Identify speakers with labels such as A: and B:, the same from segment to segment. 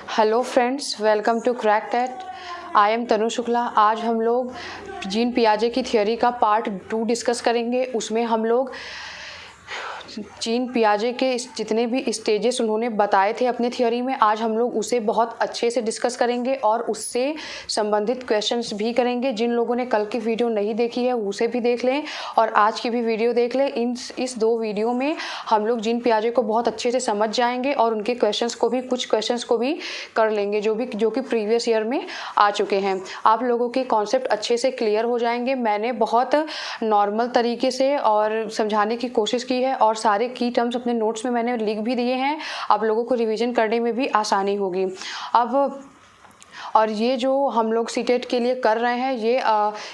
A: Hello friends, welcome to crack TET. I am Tanu Shukla. आज हम लोग जीन पियाजे की थियोरी का पार्ट 2 डिस्कस करेंगे। उसमें हम लोग जीन पियाजे के जितने भी स्टेजेस उन्होंने बताए थे अपने थियोरी में, आज हम लोग उसे बहुत अच्छे से डिस्कस करेंगे और उससे संबंधित क्वेश्चंस भी करेंगे। जिन लोगों ने कल की वीडियो नहीं देखी है उसे भी देख लें और आज की भी वीडियो देख लें। इस 2 वीडियो में हम लोग जीन पियाजे को बहुत अच्छे से समझ जाएंगे और उनके कुछ क्वेश्चंस को भी कर लेंगे जो कि प्रीवियस ईयर में आ चुके हैं। आप लोगों के कॉन्सेप्ट अच्छे से क्लियर हो जाएंगे। मैंने बहुत नॉर्मल तरीके से और समझाने की कोशिश की है और सारे की टर्म्स अपने नोट्स में मैंने लिख भी दिए हैं। आप लोगों को रिवीजन करने में भी आसानी होगी। अब और ये जो हम लोग सीटेट के लिए कर रहे हैं, ये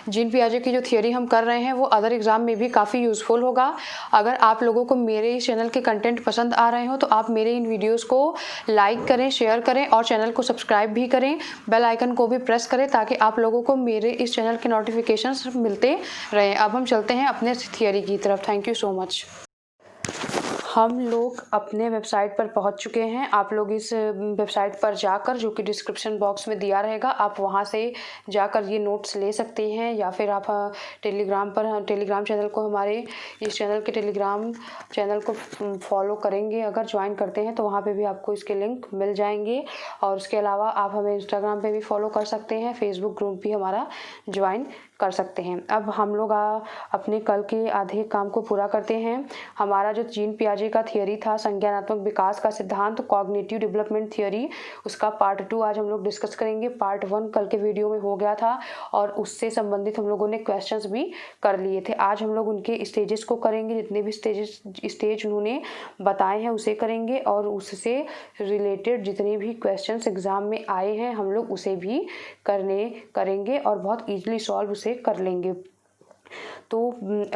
A: जीन पियाजे की जो थियोरी हम कर रहे हैं वो अदर एग्जाम में भी काफ़ी यूज़फुल होगा। अगर आप लोगों को मेरे इस चैनल के कंटेंट पसंद आ रहे हो तो आप मेरे इन वीडियोस को लाइक करें, शेयर करें और चैनल को सब्सक्राइब भी करें। बेल आइकन को भी प्रेस करें ताकि आप लोगों को मेरे इस चैनल के नोटिफिकेशंस मिलते रहें। अब हम चलते हैं अपने थियोरी की तरफ। Thank you so much. हम लोग अपने वेबसाइट पर पहुंच चुके हैं। आप लोग इस वेबसाइट पर जाकर, जो कि डिस्क्रिप्शन बॉक्स में दिया रहेगा, आप वहां से जाकर ये नोट्स ले सकते हैं या फिर आप टेलीग्राम चैनल को, हमारे इस चैनल के टेलीग्राम चैनल को फॉलो करेंगे, अगर ज्वाइन करते हैं तो वहाँ पे भी आपको इसके लिंक मिल जाएंगे। और उसके अलावा आप हमें इंस्टाग्राम पे भी फॉलो कर सकते हैं, फेसबुक ग्रुप भी हमारा ज्वाइन कर सकते हैं। अब हम लोग अपने कल के आधे काम को पूरा करते हैं। हमारा जो जीन पियाजे का थियोरी था, संज्ञानात्मक विकास का सिद्धांत, कॉग्निटिव डेवलपमेंट थियोरी, उसका पार्ट 2 आज हम लोग डिस्कस करेंगे। पार्ट 1 कल के वीडियो में हो गया था और उससे संबंधित हम लोगों ने क्वेश्चंस भी कर लिए थे। आज हम लोग उनके स्टेजेस को करेंगे, जितने भी स्टेज उन्होंने बताए हैं उसे करेंगे और उससे रिलेटेड जितने भी क्वेश्चंस एग्जाम में आए हैं हम लोग उसे भी करेंगे और बहुत ईजिली सॉल्व उसे कर लेंगे। तो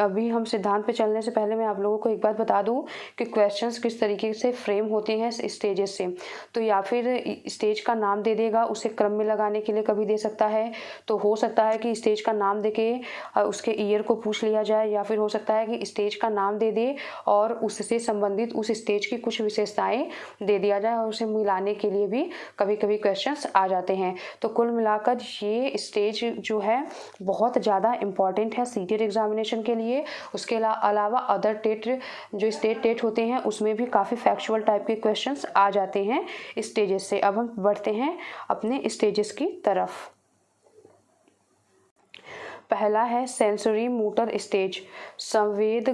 A: अभी हम सिद्धांत पे चलने से पहले मैं आप लोगों को एक बात बता दूं कि क्वेश्चंस किस तरीके से फ्रेम होते हैं स्टेजेस से। तो या फिर स्टेज का नाम दे देगा, उसे क्रम में लगाने के लिए कभी दे सकता है। तो हो सकता है कि स्टेज का नाम दे के उसके ईयर को पूछ लिया जाए, या फिर हो सकता है कि स्टेज का नाम दे दे और उससे संबंधित उस स्टेज की कुछ विशेषताएं दे दिया जाए और उसे मिलाने के लिए भी कभी कभी क्वेश्चंस आ जाते हैं। तो कुल मिलाकर ये स्टेज जो है बहुत ज़्यादा इम्पॉर्टेंट है सीटेट एग्जामिनेशन के लिए। उसके अलावा अदर टेट, जो स्टेट टेट होते हैं, उसमें भी काफ़ी फैक्चुअल टाइप के क्वेश्चंस आ जाते हैं स्टेजेस से। अब हम बढ़ते हैं अपने स्टेजेस की तरफ। पहला है सेंसरी मोटर स्टेज, संवेदी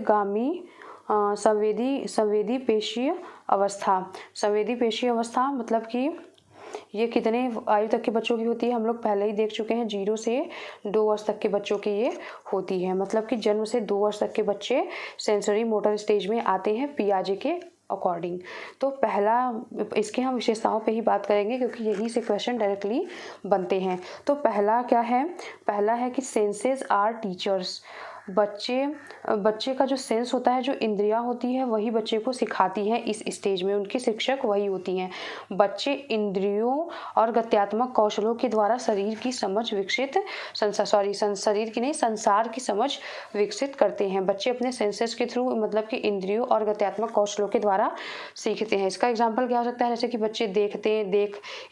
A: पेशीय अवस्था। संवेदी पेशीय अवस्था मतलब कि ये कितने आयु तक के बच्चों की होती है, हम लोग पहले ही देख चुके हैं। 0 से 2 वर्ष तक के बच्चों की ये होती है। मतलब कि जन्म से 2 वर्ष तक के बच्चे सेंसरी मोटर स्टेज में आते हैं पियाजे के अकॉर्डिंग। तो पहला, इसके हम विशेषताओं पे ही बात करेंगे क्योंकि यही से क्वेश्चन डायरेक्टली बनते हैं। तो पहला क्या है? पहला है कि सेंसेस आर टीचर्स। बच्चे का जो सेंस होता है, जो इंद्रियां होती है, वही बच्चे को सिखाती है। इस स्टेज में उनकी शिक्षक वही होती हैं। बच्चे इंद्रियों और गत्यात्मक कौशलों के द्वारा शरीर की समझ विकसित संसार की समझ विकसित करते हैं। बच्चे अपने सेंसेस के थ्रू, मतलब कि इंद्रियों और गत्यात्मक कौशलों के द्वारा सीखते हैं। इसका एग्जाम्पल क्या हो सकता है? जैसे कि बच्चे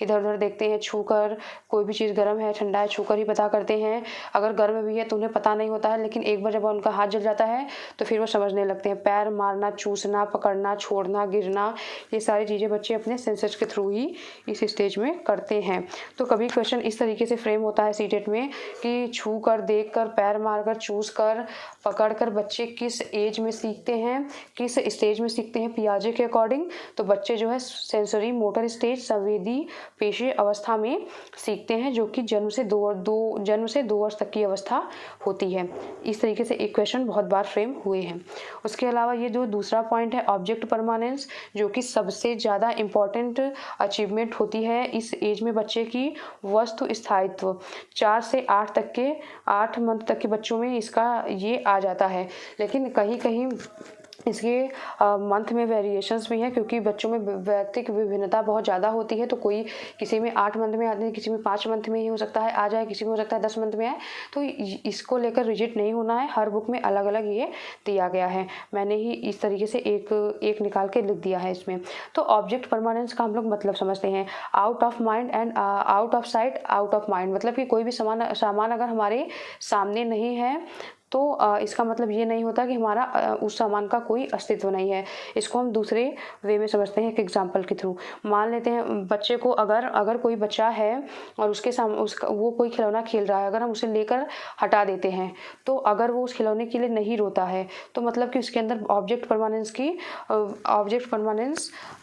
A: इधर उधर देखते हैं, छूकर कोई भी चीज़ गर्म है ठंडा है छूकर ही पता करते हैं। अगर गर्म भी है तो उन्हें पता नहीं होता है, लेकिन एक बार जब उनका हाथ जल जाता है तो फिर वो समझने लगते हैं। पैर मारना, चूसना, पकड़ना, छोड़ना, गिरना, ये सारी चीज़ें बच्चे अपने सेंसेस के थ्रू ही इस स्टेज में करते हैं। तो कभी क्वेश्चन इस तरीके से फ्रेम होता है सीटेट में कि छू कर, देख कर, पैर मारकर, चूस कर, पकड़ कर बच्चे किस एज में सीखते हैं, किस स्टेज में सीखते हैं पियाजे के अकॉर्डिंग। तो बच्चे जो है सेंसरी मोटर स्टेज, संवेदी पेशीय अवस्था में सीखते हैं, जो कि जन्म से 2 वर्ष तक की अवस्था होती है। इस तरीके से एक क्वेश्चन बहुत बार फ्रेम हुए हैं। उसके अलावा ये जो दूसरा पॉइंट है ऑब्जेक्ट परमानेंस, जो कि सबसे ज़्यादा इम्पॉर्टेंट अचीवमेंट होती है इस एज में बच्चे की। वस्तु स्थायित्व 4 से 8 मंथ तक के बच्चों में इसका ये आ जाता है, लेकिन कहीं कहीं इसके मंथ में वेरिएशंस भी हैं, क्योंकि बच्चों में व्यक्तिक विभिन्नता बहुत ज़्यादा होती है। तो कोई किसी में 8 मंथ में आते हैं, किसी में 5 मंथ में ही हो सकता है आ जाए, किसी में हो सकता है 10 मंथ में आए। तो इसको लेकर रिजिड नहीं होना है, हर बुक में अलग अलग ये दिया गया है। मैंने ही इस तरीके से एक निकाल के लिख दिया है इसमें। तो ऑब्जेक्ट परमानेंस का हम लोग मतलब समझते हैं, out of mind and out of sight out of mind. मतलब कि कोई भी सामान अगर हमारे सामने नहीं है तो इसका मतलब ये नहीं होता कि हमारा उस सामान का कोई अस्तित्व नहीं है। इसको हम दूसरे वे में समझते हैं, एक एग्जांपल के थ्रू। मान लेते हैं बच्चे को, अगर कोई बच्चा है और वो कोई खिलौना खेल रहा है, अगर हम उसे लेकर हटा देते हैं तो अगर वो उस खिलौने के लिए नहीं रोता है तो मतलब कि उसके अंदर ऑब्जेक्ट परमानेंस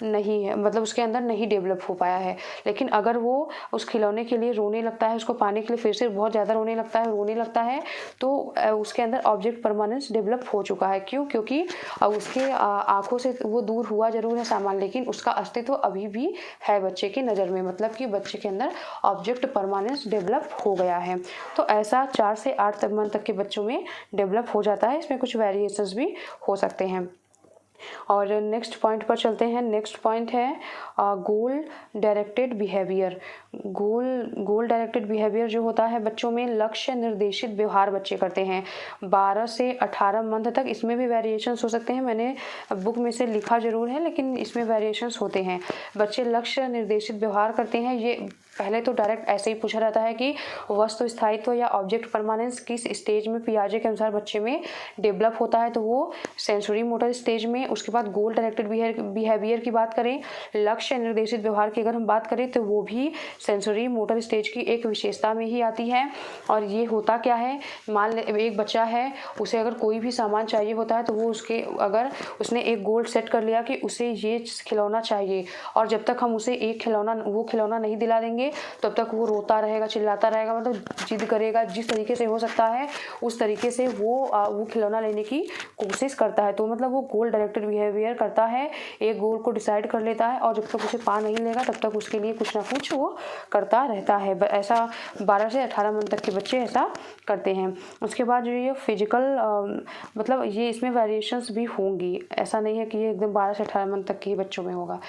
A: नहीं है, मतलब उसके अंदर नहीं डेवलप हो पाया है। लेकिन अगर वो उस खिलौने के लिए रोने लगता है, उसको पाने के लिए फिर से बहुत ज़्यादा रोने लगता है तो उसके अंदर ऑब्जेक्ट परमानेंस डेवलप हो चुका है। क्यों? क्योंकि उसके आंखों से वो दूर हुआ जरूर है सामान, लेकिन उसका अस्तित्व अभी भी है बच्चे की नज़र में, मतलब कि बच्चे के अंदर ऑब्जेक्ट परमानेंस डेवलप हो गया है। तो ऐसा 4 से 8 मंथ तक के बच्चों में डेवलप हो जाता है। इसमें कुछ वेरिएशंस भी हो सकते हैं। और नेक्स्ट पॉइंट पर चलते हैं। नेक्स्ट पॉइंट है गोल डायरेक्टेड बिहेवियर। गोल डायरेक्टेड बिहेवियर जो होता है बच्चों में, लक्ष्य निर्देशित व्यवहार बच्चे करते हैं 12 से 18 मंथ तक। इसमें भी वेरिएशंस हो सकते हैं, मैंने बुक में से लिखा जरूर है, लेकिन इसमें वेरिएशंस होते हैं। बच्चे लक्ष्य निर्देशित व्यवहार करते हैं। ये पहले तो डायरेक्ट ऐसे ही पूछा रहता है कि वस्तु स्थायित्व या ऑब्जेक्ट परमानेंस किस स्टेज में पियाजे के अनुसार बच्चे में डेवलप होता है, तो वो सेंसरी मोटर स्टेज में। उसके बाद गोल डायरेक्टेड बिहेवियर की बात करें, लक्ष्य निर्देशित व्यवहार की अगर हम बात करें तो वो भी सेंसरी मोटर स्टेज की एक विशेषता में ही आती है। और ये होता क्या है, मान ले एक बच्चा है, उसे अगर कोई भी सामान चाहिए होता है तो वो अगर उसने एक गोल सेट कर लिया कि उसे ये खिलौना चाहिए, और जब तक हम उसे वो खिलौना नहीं दिला देंगे तब तक वो रोता रहेगा, चिल्लाता रहेगा, मतलब जिद करेगा। जिस तरीके से हो सकता है उस तरीके से वो खिलौना लेने की कोशिश करता है। तो मतलब वो गोल डायरेक्टेड बिहेवियर करता है, एक गोल को डिसाइड कर लेता है और जब तक उसे पा नहीं लेगा तब तक उसके लिए कुछ ना कुछ वो करता रहता है। ऐसा 12 से 18 मंथ तक के बच्चे ऐसा करते हैं। उसके बाद जो ये फिजिकल मतलब ये इसमें वेरिएशंस भी होंगी, ऐसा नहीं है कि ये एकदम 12 से 18 मंथ तक के बच्चों में होगा।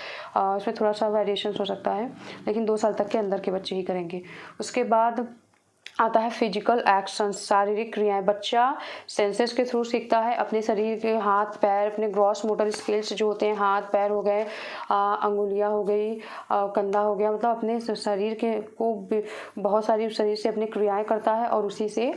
A: इसमें थोड़ा सा वेरिएशंस हो सकता है, लेकिन 2 साल तक के अंदर के बच्चे ही करेंगे। उसके बाद आता है फिजिकल एक्शन, शारीरिक क्रियाएं। बच्चा सेंसेस के थ्रू सीखता है, अपने शरीर के हाथ पैर, अपने ग्रॉस मोटर स्किल्स जो होते हैं, हाथ पैर हो गए, अंगुलियां हो गई, कंधा हो गया, मतलब अपने शरीर के को बहुत सारी शरीर से अपनी क्रियाएं करता है और उसी से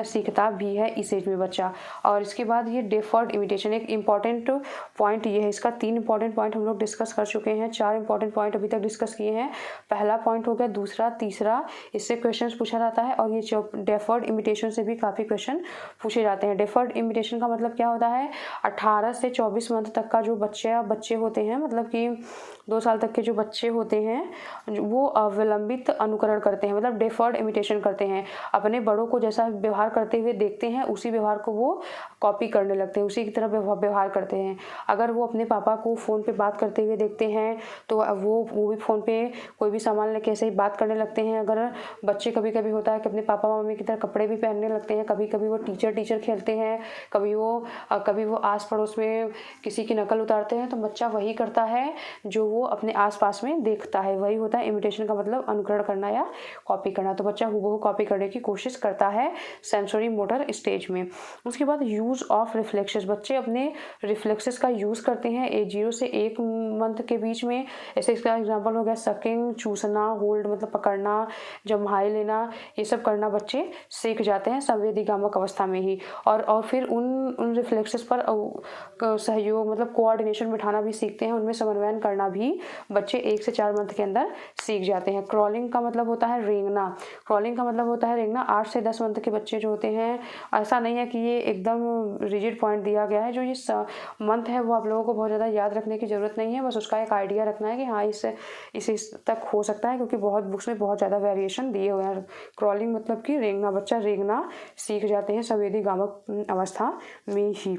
A: सीखता भी है इस एज में बच्चा। और इसके बाद ये डेफर्ड इमिटेशन, एक इम्पॉर्टेंट पॉइंट ये है। इसका 3 इंपॉर्टेंट पॉइंट हम लोग डिस्कस कर चुके हैं, 4 इंपॉर्टेंट पॉइंट अभी तक डिस्कस किए हैं। पहला पॉइंट हो गया, दूसरा, तीसरा, इससे क्वेश्चंस पूछा जाता है। और ये डेफर्ड इमिटेशन से भी काफ़ी क्वेश्चन पूछे जाते हैं। डेफर्ड इमिटेशन का मतलब क्या होता है, 18 से 24 मंथ तक का जो बच्चे होते हैं, मतलब कि 2 साल तक के जो बच्चे होते हैं वो विलंबित अनुकरण करते हैं, मतलब डेफर्ड इमिटेशन करते हैं। अपने बड़ों को जैसा व्यवहार करते हुए देखते हैं उसी व्यवहार को वो कॉपी करने लगते हैं, उसी की तरह व्यवहार करते हैं। अगर वो अपने पापा को फ़ोन पे बात करते हुए देखते हैं तो वो भी फ़ोन पे कोई भी सामान लेके ऐसे ही बात करने लगते हैं। अगर बच्चे कभी कभी होता है कि अपने पापा मम्मी की तरह कपड़े भी पहनने लगते हैं, कभी कभी वो टीचर खेलते हैं, कभी वो आस पड़ोस में किसी की नकल उतारते हैं, तो बच्चा वही करता है जो वो अपने आसपास में देखता है। वही होता है इमिटेशन का मतलब, अनुकरण करना या कॉपी करना। तो बच्चा हूबहू कॉपी करने की कोशिश करता है सेंसरी मोटर स्टेज में। उसके बाद यूज़ ऑफ रिफ्लेक्सेस, बच्चे अपने रिफ्लेक्सेस का यूज़ करते हैं 0 से 1 मंथ के बीच में। ऐसे इसका एग्जाम्पल हो गया सकिंग, चूसना, होल्ड मतलब पकड़ना, जम्हाई लेना, ये सब करना बच्चे सीख जाते हैं संवेदीगामक अवस्था में ही। और फिर उन रिफ्लेक्सेस पर सहयोग मतलब कोऑर्डिनेशन बिठाना भी सीखते हैं, उनमें समन्वयन करना भी बच्चे 1 से 4 मंथ के अंदर सीख जाते हैं। क्रॉलिंग का मतलब होता है रेंगना, 8 से 10 मंथ के बच्चे जो होते हैं, ऐसा नहीं है कि ये एकदम रिजिड पॉइंट दिया गया है, जो ये मंथ है वो आप लोगों को बहुत ज़्यादा याद रखने की ज़रूरत नहीं है, बस उसका एक आइडिया रखना है कि हाँ इस तक हो सकता है, क्योंकि बहुत बुक्स में बहुत ज़्यादा वेरिएशन दिए हुए हैं। क्रॉलिंग मतलब कि रेंगना, बच्चा रेंगना सीख जाते हैं संवेदीगामक अवस्था में ही।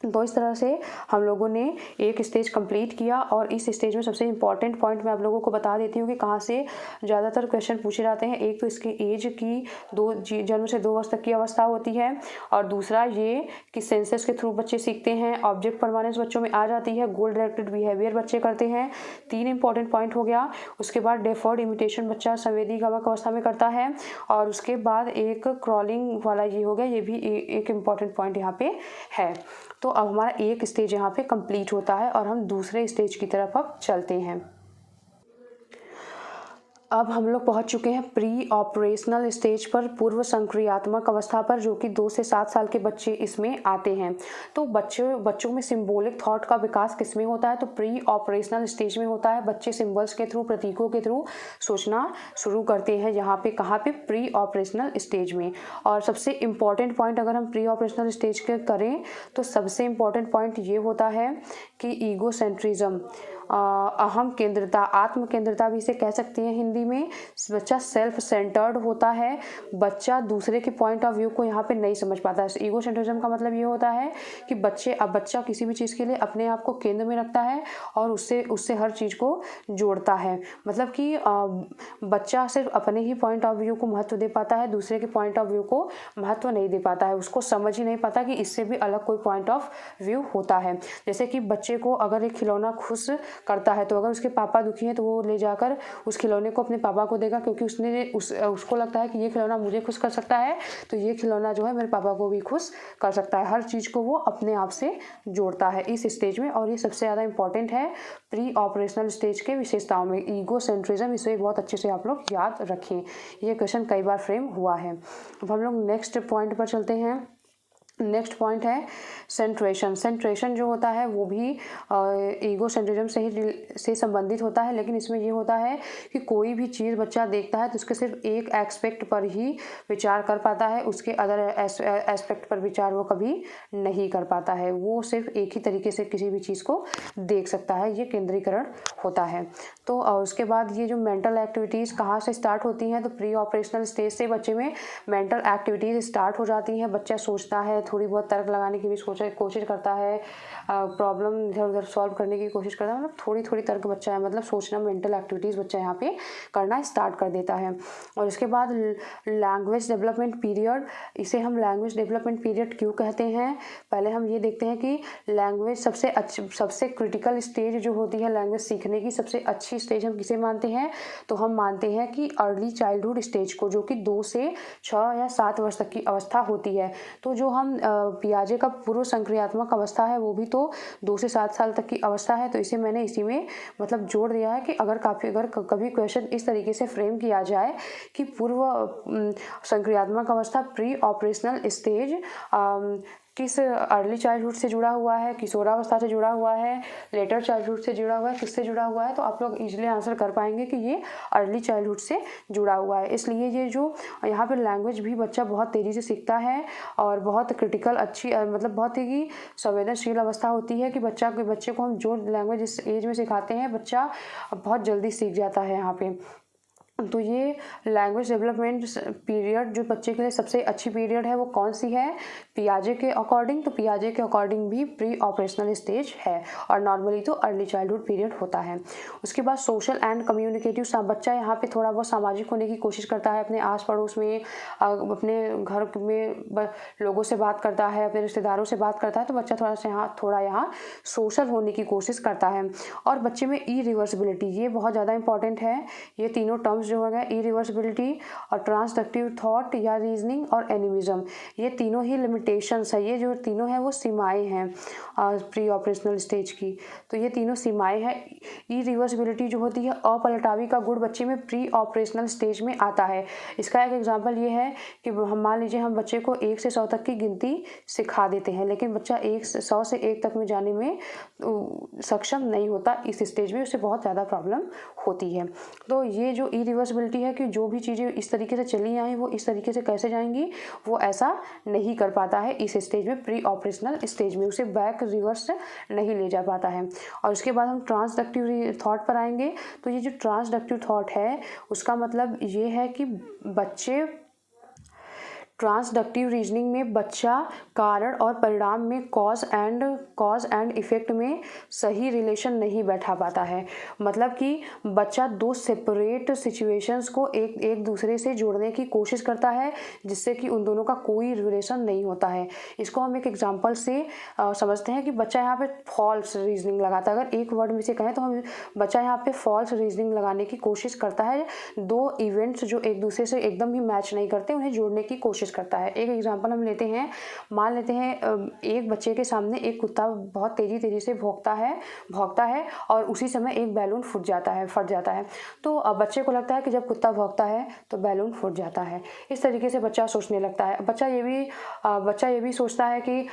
A: तो इस तरह से हम लोगों ने एक स्टेज कंप्लीट किया। और इस स्टेज में सबसे इम्पॉर्टेंट पॉइंट मैं आप लोगों को बता देती हूँ कि कहाँ से ज़्यादातर क्वेश्चन पूछे जाते हैं। एक तो इसकी एज की जन्म से 2 वर्ष तक की अवस्था होती है, और दूसरा ये कि सेंसस के थ्रू बच्चे सीखते हैं, ऑब्जेक्ट परमानेंस बच्चों में आ जाती है, गोल डायरेक्टेड बिहेवियर बच्चे करते हैं। 3 इंपॉर्टेंट पॉइंट हो गया। उसके बाद डेफर्ड इमिटेशन बच्चा संवेदी गमक अवस्था में करता है, और उसके बाद एक क्रॉलिंग वाला ये हो गया, ये भी एक इम्पॉर्टेंट पॉइंट यहाँ पे है। तो अब हमारा एक स्टेज यहाँ पे कंप्लीट होता है और हम दूसरे स्टेज की तरफ अब चलते हैं। अब हम लोग पहुंच चुके हैं प्री ऑपरेशनल स्टेज पर, पूर्व संक्रियात्मक अवस्था पर, जो कि 2 से 7 साल के बच्चे इसमें आते हैं। तो बच्चों में सिंबॉलिक थॉट का विकास किस में होता है? तो प्री ऑपरेशनल स्टेज में होता है। बच्चे सिंबल्स के थ्रू, प्रतीकों के थ्रू सोचना शुरू करते हैं। यहाँ पे कहाँ पे? प्री ऑपरेशनल स्टेज में। और सबसे इम्पॉर्टेंट पॉइंट अगर हम प्री ऑपरेशनल स्टेज के करें तो सबसे इम्पॉर्टेंट पॉइंट ये होता है कि ईगोसेंट्रिज्म, अहम केंद्रता, आत्म केंद्रता भी इसे कह सकते हैं हिंदी में। बच्चा सेल्फ सेंटर्ड होता है, बच्चा दूसरे के पॉइंट ऑफ व्यू को यहाँ पे नहीं समझ पाता है। ईगो सेंट्रिज्म का मतलब ये होता है कि बच्चा किसी भी चीज़ के लिए अपने आप को केंद्र में रखता है और उससे हर चीज़ को जोड़ता है। मतलब कि बच्चा सिर्फ अपने ही पॉइंट ऑफ व्यू को महत्व दे पाता है, दूसरे के पॉइंट ऑफ व्यू को महत्व नहीं दे पाता है। उसको समझ ही नहीं पाता कि इससे भी अलग कोई पॉइंट ऑफ व्यू होता है। जैसे कि बच्चे को अगर एक खिलौना खुश करता है, तो अगर उसके पापा दुखी हैं तो वो ले जाकर उस खिलौने को अपने पापा को देगा, क्योंकि उसको लगता है कि ये खिलौना मुझे खुश कर सकता है, तो ये खिलौना जो है मेरे पापा को भी खुश कर सकता है। हर चीज़ को वो अपने आप से जोड़ता है इस स्टेज में, और ये सबसे ज़्यादा इंपॉर्टेंट है प्री ऑपरेशनल स्टेज के विशेषताओं में। ईगो सेंट्रिज्म, इसे बहुत अच्छे से आप लोग याद रखें, ये क्वेश्चन कई बार फ्रेम हुआ है। अब हम लोग नेक्स्ट पॉइंट पर चलते हैं। नेक्स्ट पॉइंट है सेंट्रेशन। सेंट्रेशन जो होता है वो भी ईगो सेंट्रिज्म से संबंधित होता है, लेकिन इसमें ये होता है कि कोई भी चीज़ बच्चा देखता है तो उसके सिर्फ एक एस्पेक्ट पर ही विचार कर पाता है, उसके अदर एस्पेक्ट पर विचार वो कभी नहीं कर पाता है। वो सिर्फ एक ही तरीके से किसी भी चीज़ को देख सकता है, ये केंद्रीकरण होता है। तो उसके बाद ये जो मेंटल एक्टिविटीज़ कहाँ से स्टार्ट होती हैं? तो प्री ऑपरेशनल स्टेज से बच्चे में मेंटल एक्टिविटीज़ स्टार्ट हो जाती हैं। बच्चा सोचता है, थोड़ी बहुत तर्क लगाने की भी कोशिश करता है, प्रॉब्लम इधर उधर सॉल्व करने की कोशिश करता है। मतलब थोड़ी थोड़ी तर्क बच्चा है, मतलब सोचना, मेंटल एक्टिविटीज़ बच्चा यहाँ पे करना स्टार्ट कर देता है। और इसके बाद लैंग्वेज डेवलपमेंट पीरियड, इसे हम लैंग्वेज डेवलपमेंट पीरियड क्यों कहते हैं? पहले हम ये देखते हैं कि लैंग्वेज सबसे क्रिटिकल स्टेज जो होती है लैंग्वेज सीखने की, सबसे अच्छी स्टेज हम किसे मानते हैं? तो हम मानते हैं कि अर्ली चाइल्डहुड स्टेज को, जो कि 2 से 6 या 7 वर्ष तक की अवस्था होती है। तो जो हम पियाजे का पूर्व संक्रियात्मक अवस्था है वो भी तो 2 से 7 साल तक की अवस्था है। तो इसे मैंने इसी में मतलब जोड़ दिया है कि अगर कभी क्वेश्चन इस तरीके से फ्रेम किया जाए कि पूर्व संक्रियात्मक अवस्था, प्री ऑपरेशनल स्टेज किस अर्ली चाइल्डहुड से जुड़ा हुआ है, किशोरावस्था से जुड़ा हुआ है, लेटर चाइल्डहुड से जुड़ा हुआ है, किससे जुड़ा हुआ है, तो आप लोग इजीली आंसर कर पाएंगे कि ये अर्ली चाइल्डहुड से जुड़ा हुआ है। इसलिए ये जो यहाँ पे लैंग्वेज भी बच्चा बहुत तेज़ी से सीखता है और बहुत क्रिटिकल अच्छी मतलब बहुत ही संवेदनशील अवस्था होती है कि बच्चे को हम जो लैंग्वेज इस एज में सिखाते हैं बच्चा बहुत जल्दी सीख जाता है यहाँ पे। तो ये लैंग्वेज डेवलपमेंट पीरियड जो बच्चे के लिए सबसे अच्छी पीरियड है वो कौन सी है पियाजे के अकॉर्डिंग? तो पियाजे के अकॉर्डिंग भी प्री ऑपरेशनल स्टेज है और नॉर्मली तो अर्ली चाइल्डहुड पीरियड होता है। उसके बाद सोशल एंड कम्युनिकेटिव, बच्चा यहाँ पे थोड़ा बहुत सामाजिक होने की कोशिश करता है, अपने आस पड़ोस में, अपने घर में लोगों से बात करता है, अपने रिश्तेदारों से बात करता है, तो बच्चा थोड़ा यहाँ सोशल होने की कोशिश करता है। और बच्चे में इरिवर्सिबिलिटी, ये बहुत ज़्यादा इंपॉर्टेंट है। ये तीनों टर्म्स जो हो गए, इरिवर्सिबिलिटी और ट्रांसडक्टिव थॉट या रीजनिंग और एनिमिज्म, ये तीनों ही लिमिटेशंस है। ये जो तीनों हैं वो सीमाएं हैं प्री ऑपरेशनल स्टेज की। तो ये तीनों सीमाएं हैं। इरिवर्सिबिलिटी जो होती है, अपलटावी का गुण बच्चे में प्री ऑपरेशनल स्टेज में आता है। इसका एक एग्जांपल ये है कि हम मान लीजिए हम बच्चे को 1 से 100 तक की गिनती सिखा देते हैं, लेकिन बच्चा 100 से 1 तक में जाने में सक्षम नहीं होता। इस स्टेज में उसे बहुत ज़्यादा प्रॉब्लम होती है। तो ये जो इरिवर्सिबिलिटी है कि जो भी चीज़ें इस तरीके से चली आई वो इस तरीके से कैसे जाएंगी, वो ऐसा नहीं कर पाता है इस स्टेज में, प्री ऑपरेशनल स्टेज में उसे बैक रिवर्स नहीं ले जा पाता है। और उसके बाद हम ट्रांसडक्टिव थॉट पर आएंगे। तो ये जो ट्रांसडक्टिव थॉट है उसका मतलब ये है कि बच्चे ट्रांसडक्टिव रीजनिंग में बच्चा कारण और परिणाम में कॉज एंड इफेक्ट में सही रिलेशन नहीं बैठा पाता है। मतलब कि बच्चा दो सेपरेट सिचुएशंस को एक दूसरे से जोड़ने की कोशिश करता है, जिससे कि उन दोनों का कोई रिलेशन नहीं होता है। इसको हम एक एग्जांपल से समझते हैं कि बच्चा यहाँ पे फॉल्स रीजनिंग लगाता है। अगर एक वर्ड में से कहें तो हम बच्चा यहाँ पे फॉल्स रीजनिंग लगाने की कोशिश करता है। दो इवेंट्स जो एक दूसरे से एकदम ही मैच नहीं करते, उन्हें जोड़ने की कोशिश करता है। एक एग्जांपल हम लेते हैं, मान लेते हैं एक बच्चे के सामने एक कुत्ता बहुत तेजी से भौंकता है और उसी समय एक बैलून फट जाता है। तो बच्चे को लगता है कि जब कुत्ता भौंकता है तो बैलून फट जाता है। इस तरीके से बच्चा सोचने लगता है। बच्चा ये भी सोचता है कि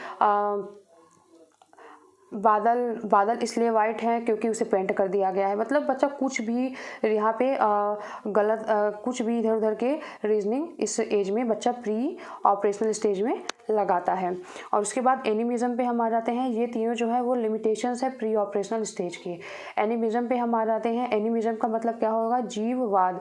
A: बादल इसलिए वाइट है क्योंकि उसे पेंट कर दिया गया है। मतलब बच्चा कुछ भी यहाँ पे गलत कुछ भी इधर उधर के रीजनिंग इस एज में बच्चा प्री ऑपरेशनल स्टेज में लगाता है। और उसके बाद एनिमिज्म पे हम आ जाते हैं। ये तीनों जो है वो लिमिटेशंस है प्री ऑपरेशनल स्टेज के। एनिमिज्म पे हम आ जाते हैं। एनिमिज्म का मतलब क्या होगा? जीववाद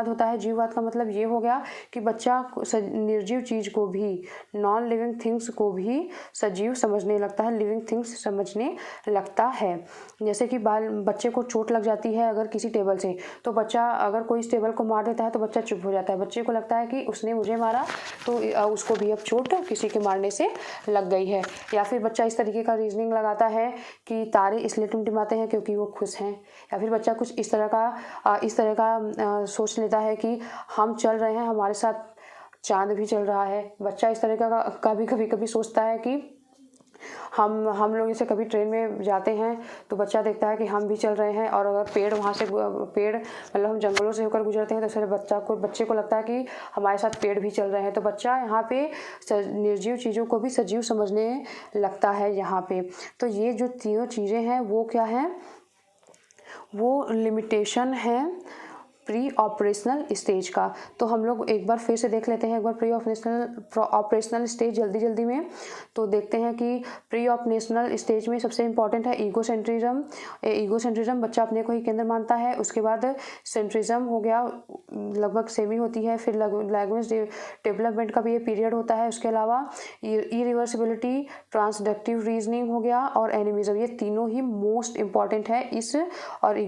A: होता है। जीववाद का मतलब ये हो गया कि बच्चा निर्जीव चीज को भी, नॉन लिविंग थिंग्स को भी सजीव समझने लगता है, लिविंग थिंग्स समझने लगता है। जैसे कि बच्चे को चोट लग जाती है अगर किसी टेबल से, तो बच्चा अगर कोई इस टेबल को मार देता है तो बच्चा चुप हो जाता है। बच्चे को लगता है कि उसने मुझे मारा तो उसको भी अब चोट किसी के मारने से लग गई है। या फिर बच्चा इस तरीके का रीजनिंग लगाता है कि तारे इसलिए टिमटिमाते हैं क्योंकि वो खुश हैं। या फिर बच्चा कुछ इस तरह का सोच लेता है कि हम चल रहे हैं, हमारे साथ चांद भी चल रहा है। बच्चा इस तरह का भी कभी सोचता है कि हम लोग जैसे कभी ट्रेन में जाते हैं तो बच्चा देखता है कि हम भी चल रहे हैं, और अगर पेड़ मतलब हम जंगलों से होकर गुजरते हैं तो फिर बच्चे को लगता है कि हमारे साथ पेड़ भी चल रहे हैं। तो बच्चा यहाँ पे निर्जीव चीज़ों को भी सजीव समझने लगता है यहाँ पे। तो ये जो तीनों चीज़ें हैं वो क्या हैं? वो लिमिटेशन है प्री ऑपरेशनल स्टेज का। तो हम लोग एक बार फिर से देख लेते हैं, एक बार प्री ऑपरेशनल स्टेज जल्दी में। तो देखते हैं कि प्री ऑपरेशनल स्टेज में सबसे इंपॉर्टेंट है ईगोसेंट्रिज्म। बच्चा अपने को ही केंद्र मानता है। उसके बाद सेंट्रिज्म हो गया, लगभग सेमी होती है। फिर लैंग्वेज डेवलपमेंट का भी ये पीरियड होता है। उसके अलावा इरिवर्सिबिलिटी, ट्रांसडक्टिव रीजनिंग हो गया और एनिमिज्म, ये तीनों ही मोस्ट इंपॉर्टेंट है इस। और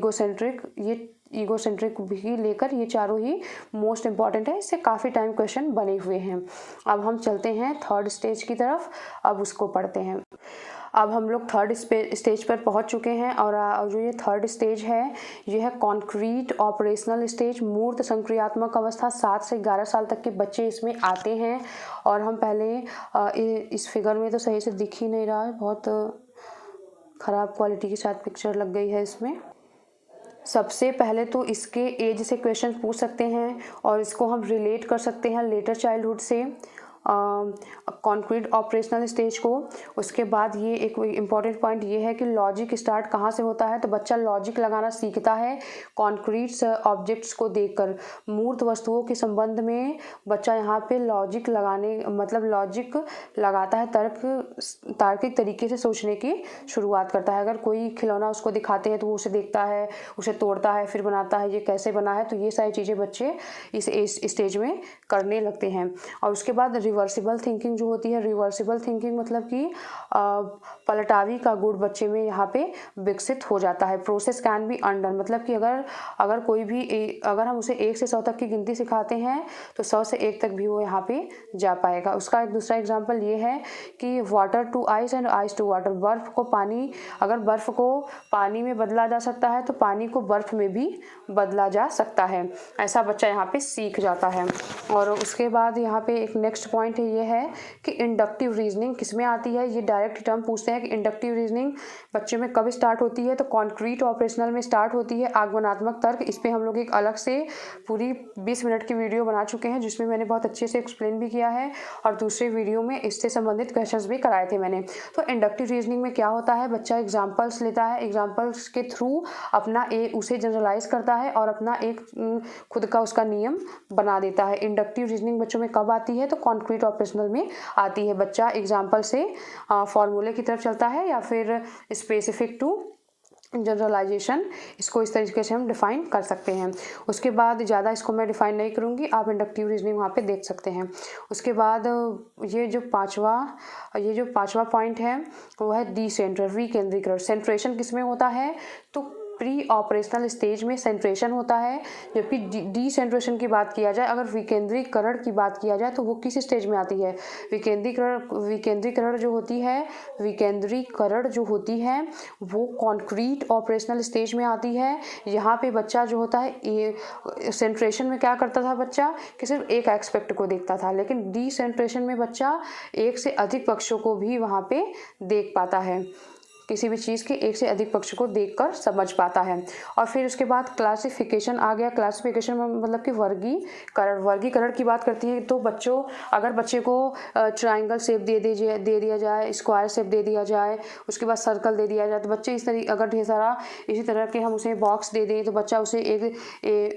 A: ईगोसेंट्रिक भी लेकर ये चारों ही मोस्ट इंपॉर्टेंट है। इससे काफ़ी टाइम क्वेश्चन बने हुए हैं। अब हम चलते हैं थर्ड स्टेज की तरफ, अब उसको पढ़ते हैं। अब हम लोग थर्ड स्टेज पर पहुंच चुके हैं, और जो ये थर्ड स्टेज है ये है कॉन्क्रीट ऑपरेशनल स्टेज, मूर्त संक्रियात्मक अवस्था। 7 से 11 साल तक के बच्चे इसमें आते हैं। और हम पहले इस फिगर में तो सही से दिख ही नहीं रहा है, बहुत ख़राब क्वालिटी के साथ पिक्चर लग गई है इसमें। सबसे पहले तो इसके एज से क्वेश्चन पूछ सकते हैं और इसको हम रिलेट कर सकते हैं लेटर चाइल्डहुड से कॉन्क्रीट ऑपरेशनल स्टेज को। उसके बाद ये एक इम्पॉर्टेंट पॉइंट ये है कि लॉजिक स्टार्ट कहाँ से होता है? तो बच्चा लॉजिक लगाना सीखता है कॉन्क्रीट ऑब्जेक्ट्स को देखकर। मूर्त वस्तुओं के संबंध में बच्चा यहाँ पे लॉजिक लगाता है, तार्किक तरीके से सोचने की शुरुआत करता है। अगर कोई खिलौना उसको दिखाते हैं तो वो उसे देखता है, उसे तोड़ता है, फिर बनाता है, ये कैसे बना है। तो ये सारी चीज़ें बच्चे इस स्टेज में करने लगते हैं। और उसके बाद रिवर्सिबल थिंकिंग जो होती है, रिवर्सिबल थिंकिंग मतलब कि पलटावी का गुण बच्चे में यहाँ पे विकसित हो जाता है। प्रोसेस कैन बी अनडन, मतलब कि अगर हम उसे 1 से 100 तक की गिनती सिखाते हैं तो 100 से 1 तक भी वो यहाँ पे जा पाएगा। उसका एक दूसरा एग्जांपल ये है कि water to ice and ice to water, अगर बर्फ को पानी में बदला जा सकता है तो पानी को बर्फ में भी बदला जा सकता है। ऐसा बच्चा यहाँ पे सीख जाता है। और उसके बाद यहाँ पे एक नेक्स्ट पॉइंट ये है कि इंडक्टिव रीजनिंग किसमें आती है। ये डायरेक्ट टर्म पूछते हैं कि इंडक्टिव रीजनिंग बच्चे में कब स्टार्ट होती है? तो कॉन्क्रीट ऑपरेशनल में स्टार्ट होती है। आगमनात्मक तर्क, इस पर हम लोग एक अलग से पूरी 20 मिनट की वीडियो बना चुके हैं जिसमें मैंने बहुत अच्छे से एक्सप्लेन भी किया है, और दूसरे वीडियो में इससे संबंधित क्वेश्चंस भी कराए थे मैंने। तो इंडक्टिव रीजनिंग में क्या होता है? बच्चा एग्जाम्पल्स लेता है, एग्जाम्पल्स के थ्रू उसे जनरलाइज करता है और अपना एक खुद का उसका नियम बना देता है। इंडक्टिव रीजनिंग बच्चों में कब आती है? तो कॉन्क्रीट ऑपरेशनल में आती है। बच्चा एग्जाम्पल से फॉर्मूले की तरफ चलता है या फिर स्पेसिफिक टू जनरलाइजेशन, इसको इस तरीके से हम डिफ़ाइन कर सकते हैं। उसके बाद ज़्यादा इसको मैं डिफ़ाइन नहीं करूँगी, आप इंडक्टिव रीजनिंग वहाँ पे देख सकते हैं। उसके बाद ये जो पांचवा पॉइंट है वो है विकेंद्रीकरण। सेंट्रेशन किस में होता है? तो प्री ऑपरेशनल स्टेज में सेंट्रेशन होता है, जबकि डिसेंट्रेशन की बात किया जाए, अगर विकेंद्रीकरण की बात किया जाए तो वो किस स्टेज में आती है? विकेंद्रीकरण जो होती है वो कॉन्क्रीट ऑपरेशनल स्टेज में आती है। यहाँ पे बच्चा जो होता है ये सेंट्रेशन में क्या करता था बच्चा कि सिर्फ एक एस्पेक्ट को देखता था, लेकिन डिसेंट्रेशन में बच्चा एक से अधिक पक्षों को भी वहाँ पे देख पाता है, किसी भी चीज़ के एक से अधिक पक्ष को देखकर समझ पाता है। और फिर उसके बाद क्लासिफिकेशन आ गया। क्लासिफिकेशन में मतलब कि वर्गीकरण की बात करती है। तो अगर बच्चे को ट्रायंगल शेप दे दिया जाए, स्क्वायर शेप दे दिया जाए, उसके बाद सर्कल दे दिया जाए, तो बच्चे अगर ढेर सारा इसी तरह के हम उसे बॉक्स दे दें तो बच्चा उसे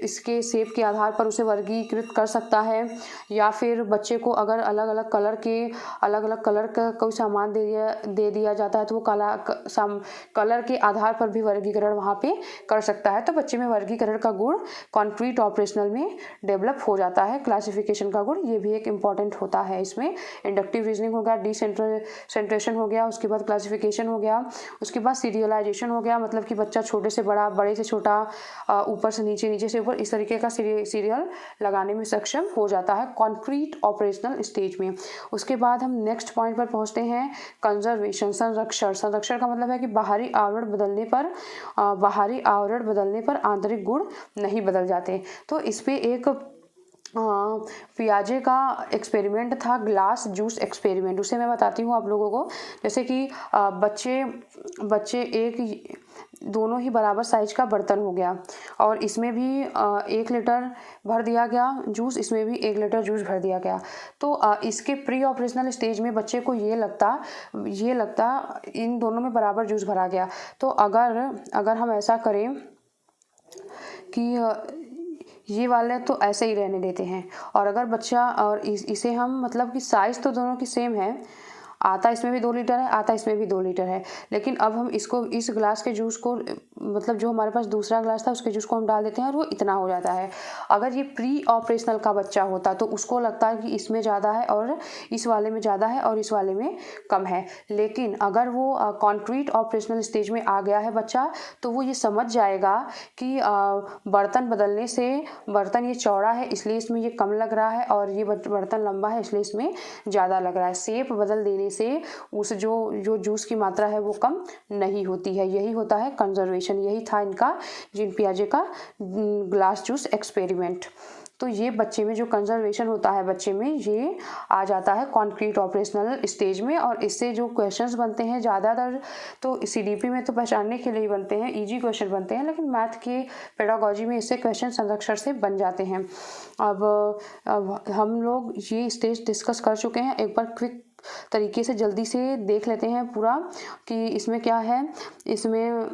A: इसके शेप के आधार पर उसे वर्गीकृत कर सकता है। या फिर बच्चे को अगर अलग अलग कलर का कोई सामान दे दिया जाता है तो वो कलर के आधार पर भी वर्गीकरण वहाँ पे कर सकता है। तो बच्चे में वर्गीकरण का गुण कॉन्क्रीट ऑपरेशनल में डेवलप हो जाता है। क्लासिफिकेशन का गुण ये भी एक इम्पॉर्टेंट होता है। इसमें इंडक्टिव रीजनिंग हो गया, डिसेंट्रेशन हो गया, उसके बाद क्लासिफिकेशन हो गया, उसके बाद सीरियलाइजेशन हो गया, मतलब कि बच्चा छोटे से बड़ा, बड़े से छोटा, ऊपर से नीचे, नीचे से ऊपर, इस तरीके का सीरियल लगाने में सक्षम हो जाता है कॉन्क्रीट ऑपरेशनल स्टेज में। उसके बाद हम नेक्स्ट पॉइंट पर पहुँचते हैं, कंजर्वेशन, संरक्षण का मतलब है कि बाहरी आवरण बदलने पर आंतरिक गुण नहीं बदल जाते। तो इस पे एक पियाजे का एक्सपेरिमेंट था, ग्लास जूस एक्सपेरिमेंट, उसे मैं बताती हूँ आप लोगों को। जैसे कि बच्चे दोनों ही बराबर साइज का बर्तन हो गया और इसमें भी 1 लीटर भर दिया गया जूस, इसमें भी 1 लीटर जूस भर दिया गया। तो इसके प्री ऑपरेशनल स्टेज में बच्चे को ये लगता इन दोनों में बराबर जूस भरा गया। तो अगर हम ऐसा करें कि ये वाले तो ऐसे ही रहने देते हैं, और अगर बच्चा और इसे हम मतलब कि साइज़ तो दोनों की सेम है, आता इसमें भी 2 लीटर है, आता इसमें भी 2 लीटर है, लेकिन अब हम इस ग्लास के जूस को, मतलब जो हमारे पास दूसरा ग्लास था उसके जूस को हम डाल देते हैं और वो इतना हो जाता है। अगर ये प्री ऑपरेशनल का बच्चा होता तो उसको लगता है कि इसमें ज़्यादा है और इस वाले में ज़्यादा है और इस वाले में कम है। लेकिन अगर वो कॉन्क्रीट ऑपरेशनल स्टेज में आ गया है बच्चा, तो वो ये समझ जाएगा कि बर्तन बदलने से बर्तन ये चौड़ा है इसलिए इसमें ये कम लग रहा है, और ये बर्तन लंबा है इसलिए इसमें ज़्यादा लग रहा है। शेप बदल देने से उस जो जूस की मात्रा है वो कम नहीं होती है। यही होता है कंजर्वेशन। यही था इनका जीन पियाजे का ग्लास जूस एक्सपेरिमेंट। तो ये बच्चे में जो कंजर्वेशन होता है, बच्चे में ये आ जाता है कॉन्क्रीट ऑपरेशनल स्टेज में। और इससे जो क्वेश्चंस बनते हैं ज़्यादातर तो सीडीपी में तो पहचानने के लिए बनते हैं, इजी क्वेश्चन बनते हैं, लेकिन मैथ के पेडागोजी में इससे क्वेश्चन संरक्षण से बन जाते हैं। अब हम लोग ये स्टेज डिस्कस कर चुके हैं। एक बार क्विक तरीके से जल्दी से देख लेते हैं पूरा कि इसमें क्या है। इसमें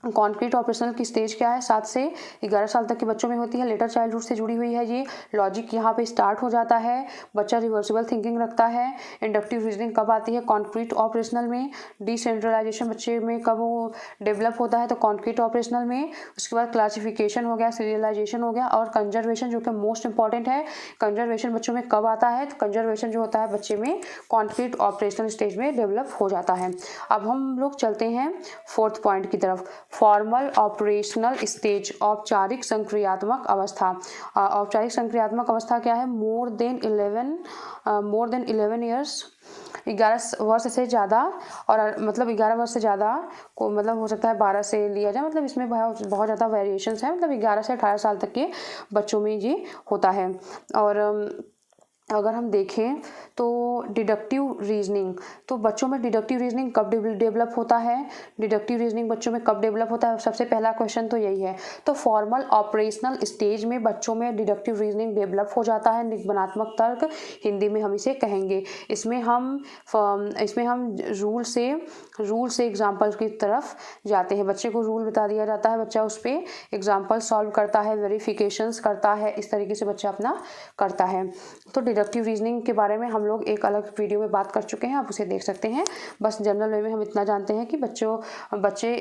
A: कॉन्क्रीट ऑपरेशनल की स्टेज क्या है, 7 से 11 साल तक के बच्चों में होती है। लेटर चाइल्डहुड से जुड़ी हुई है ये। लॉजिक यहाँ पे स्टार्ट हो जाता है, बच्चा रिवर्सिबल थिंकिंग रखता है। इंडक्टिव रीजनिंग कब आती है? कॉन्क्रीट ऑपरेशनल में। डिसेंट्रलाइजेशन बच्चे में कब वो डेवलप होता है? तो कॉन्क्रीट ऑपरेशनल में। उसके बाद क्लासिफिकेशन हो गया, सीरियलाइजेशन हो गया, और कंजर्वेशन जो कि मोस्ट इंपॉर्टेंट है। कंजर्वेशन बच्चों में कब आता है? तो कंजर्वेशन जो होता है बच्चे में कॉन्क्रीट ऑपरेशनल स्टेज में डेवलप हो जाता है। अब हम लोग चलते हैं 4th पॉइंट की तरफ, फॉर्मल ऑपरेशनल स्टेज, औपचारिक संक्रियात्मक अवस्था। औपचारिक संक्रियात्मक अवस्था क्या है? मोर देन 11 ईयर्स, 11 वर्ष से ज़्यादा, और मतलब 11 वर्ष से ज़्यादा को मतलब हो सकता है 12 से लिया जाए, मतलब इसमें बहुत ज़्यादा वेरिएशंस है। मतलब 11 से 18 साल तक के बच्चों में ये होता है। और अगर हम देखें तो डिडक्टिव रीजनिंग, तो बच्चों में डिडक्टिव रीजनिंग कब डेवलप होता है? डिडक्टिव रीजनिंग बच्चों में कब डेवलप होता है? सबसे पहला क्वेश्चन तो यही है। तो फॉर्मल ऑपरेशनल स्टेज में बच्चों में डिडक्टिव रीजनिंग डेवलप हो जाता है। निगमनात्मक तर्क हिंदी में हम इसे कहेंगे। इसमें हम रूल से एग्जाम्पल की तरफ जाते हैं। बच्चे को रूल बता दिया जाता है, बच्चा उस पर एग्जाम्पल सॉल्व करता है, वेरिफिकेशंस करता है, इस तरीके से बच्चा अपना करता है। तो डिडक्टिव रीजनिंग के बारे में हम लोग एक अलग वीडियो में बात कर चुके हैं, आप उसे देख सकते हैं। बस जनरल वे में हम इतना जानते हैं कि बच्चे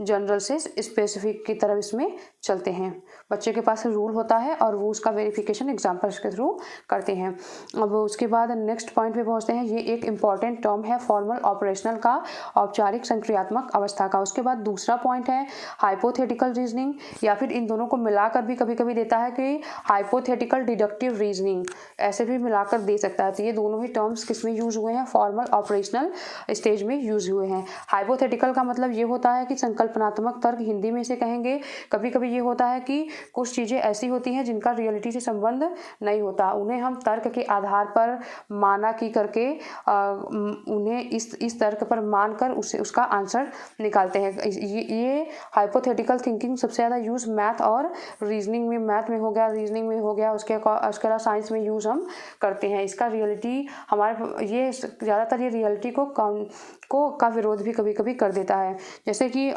A: जनरल से स्पेसिफिक की तरफ इसमें चलते हैं। बच्चे के पास रूल होता है और वो उसका वेरिफिकेशन एग्जाम्पल्स के थ्रू करते हैं। अब उसके बाद नेक्स्ट पॉइंट पे पहुंचते हैं। ये एक इम्पॉर्टेंट टर्म है फॉर्मल ऑपरेशनल का, औपचारिक संक्रियात्मक अवस्था का। उसके बाद दूसरा पॉइंट है हाइपोथेटिकल रीजनिंग, या फिर इन दोनों को मिलाकर भी कभी कभी देता है कि हाइपोथेटिकल डिडक्टिव रीजनिंग, ऐसे भी मिलाकर दे सकता है। तो ये दोनों ही टर्म्स किसमें यूज हुए हैं, फॉर्मल ऑपरेशनल स्टेज में यूज हुए हैं। हाइपोथेटिकल का मतलब ये होता है कि संकल्पनात्मक तर्क, हिंदी में इसे कहेंगे। कभी कभी ये होता है कि कुछ चीज़ें ऐसी होती हैं जिनका रियलिटी से संबंध नहीं होता, उन्हें हम तर्क के आधार पर माना की करके उन्हें इस तर्क पर मानकर उसका आंसर निकालते हैं। ये हाइपोथेटिकल थिंकिंग सबसे ज़्यादा यूज़ मैथ और रीजनिंग में, मैथ में हो गया, रीजनिंग में हो गया, उसके अलावा साइंस में यूज़ हम करते हैं। इसका रियलिटी हमारे ये ज़्यादातर ये रियलिटी का विरोध भी कभी कभी कर देता है। जैसे कि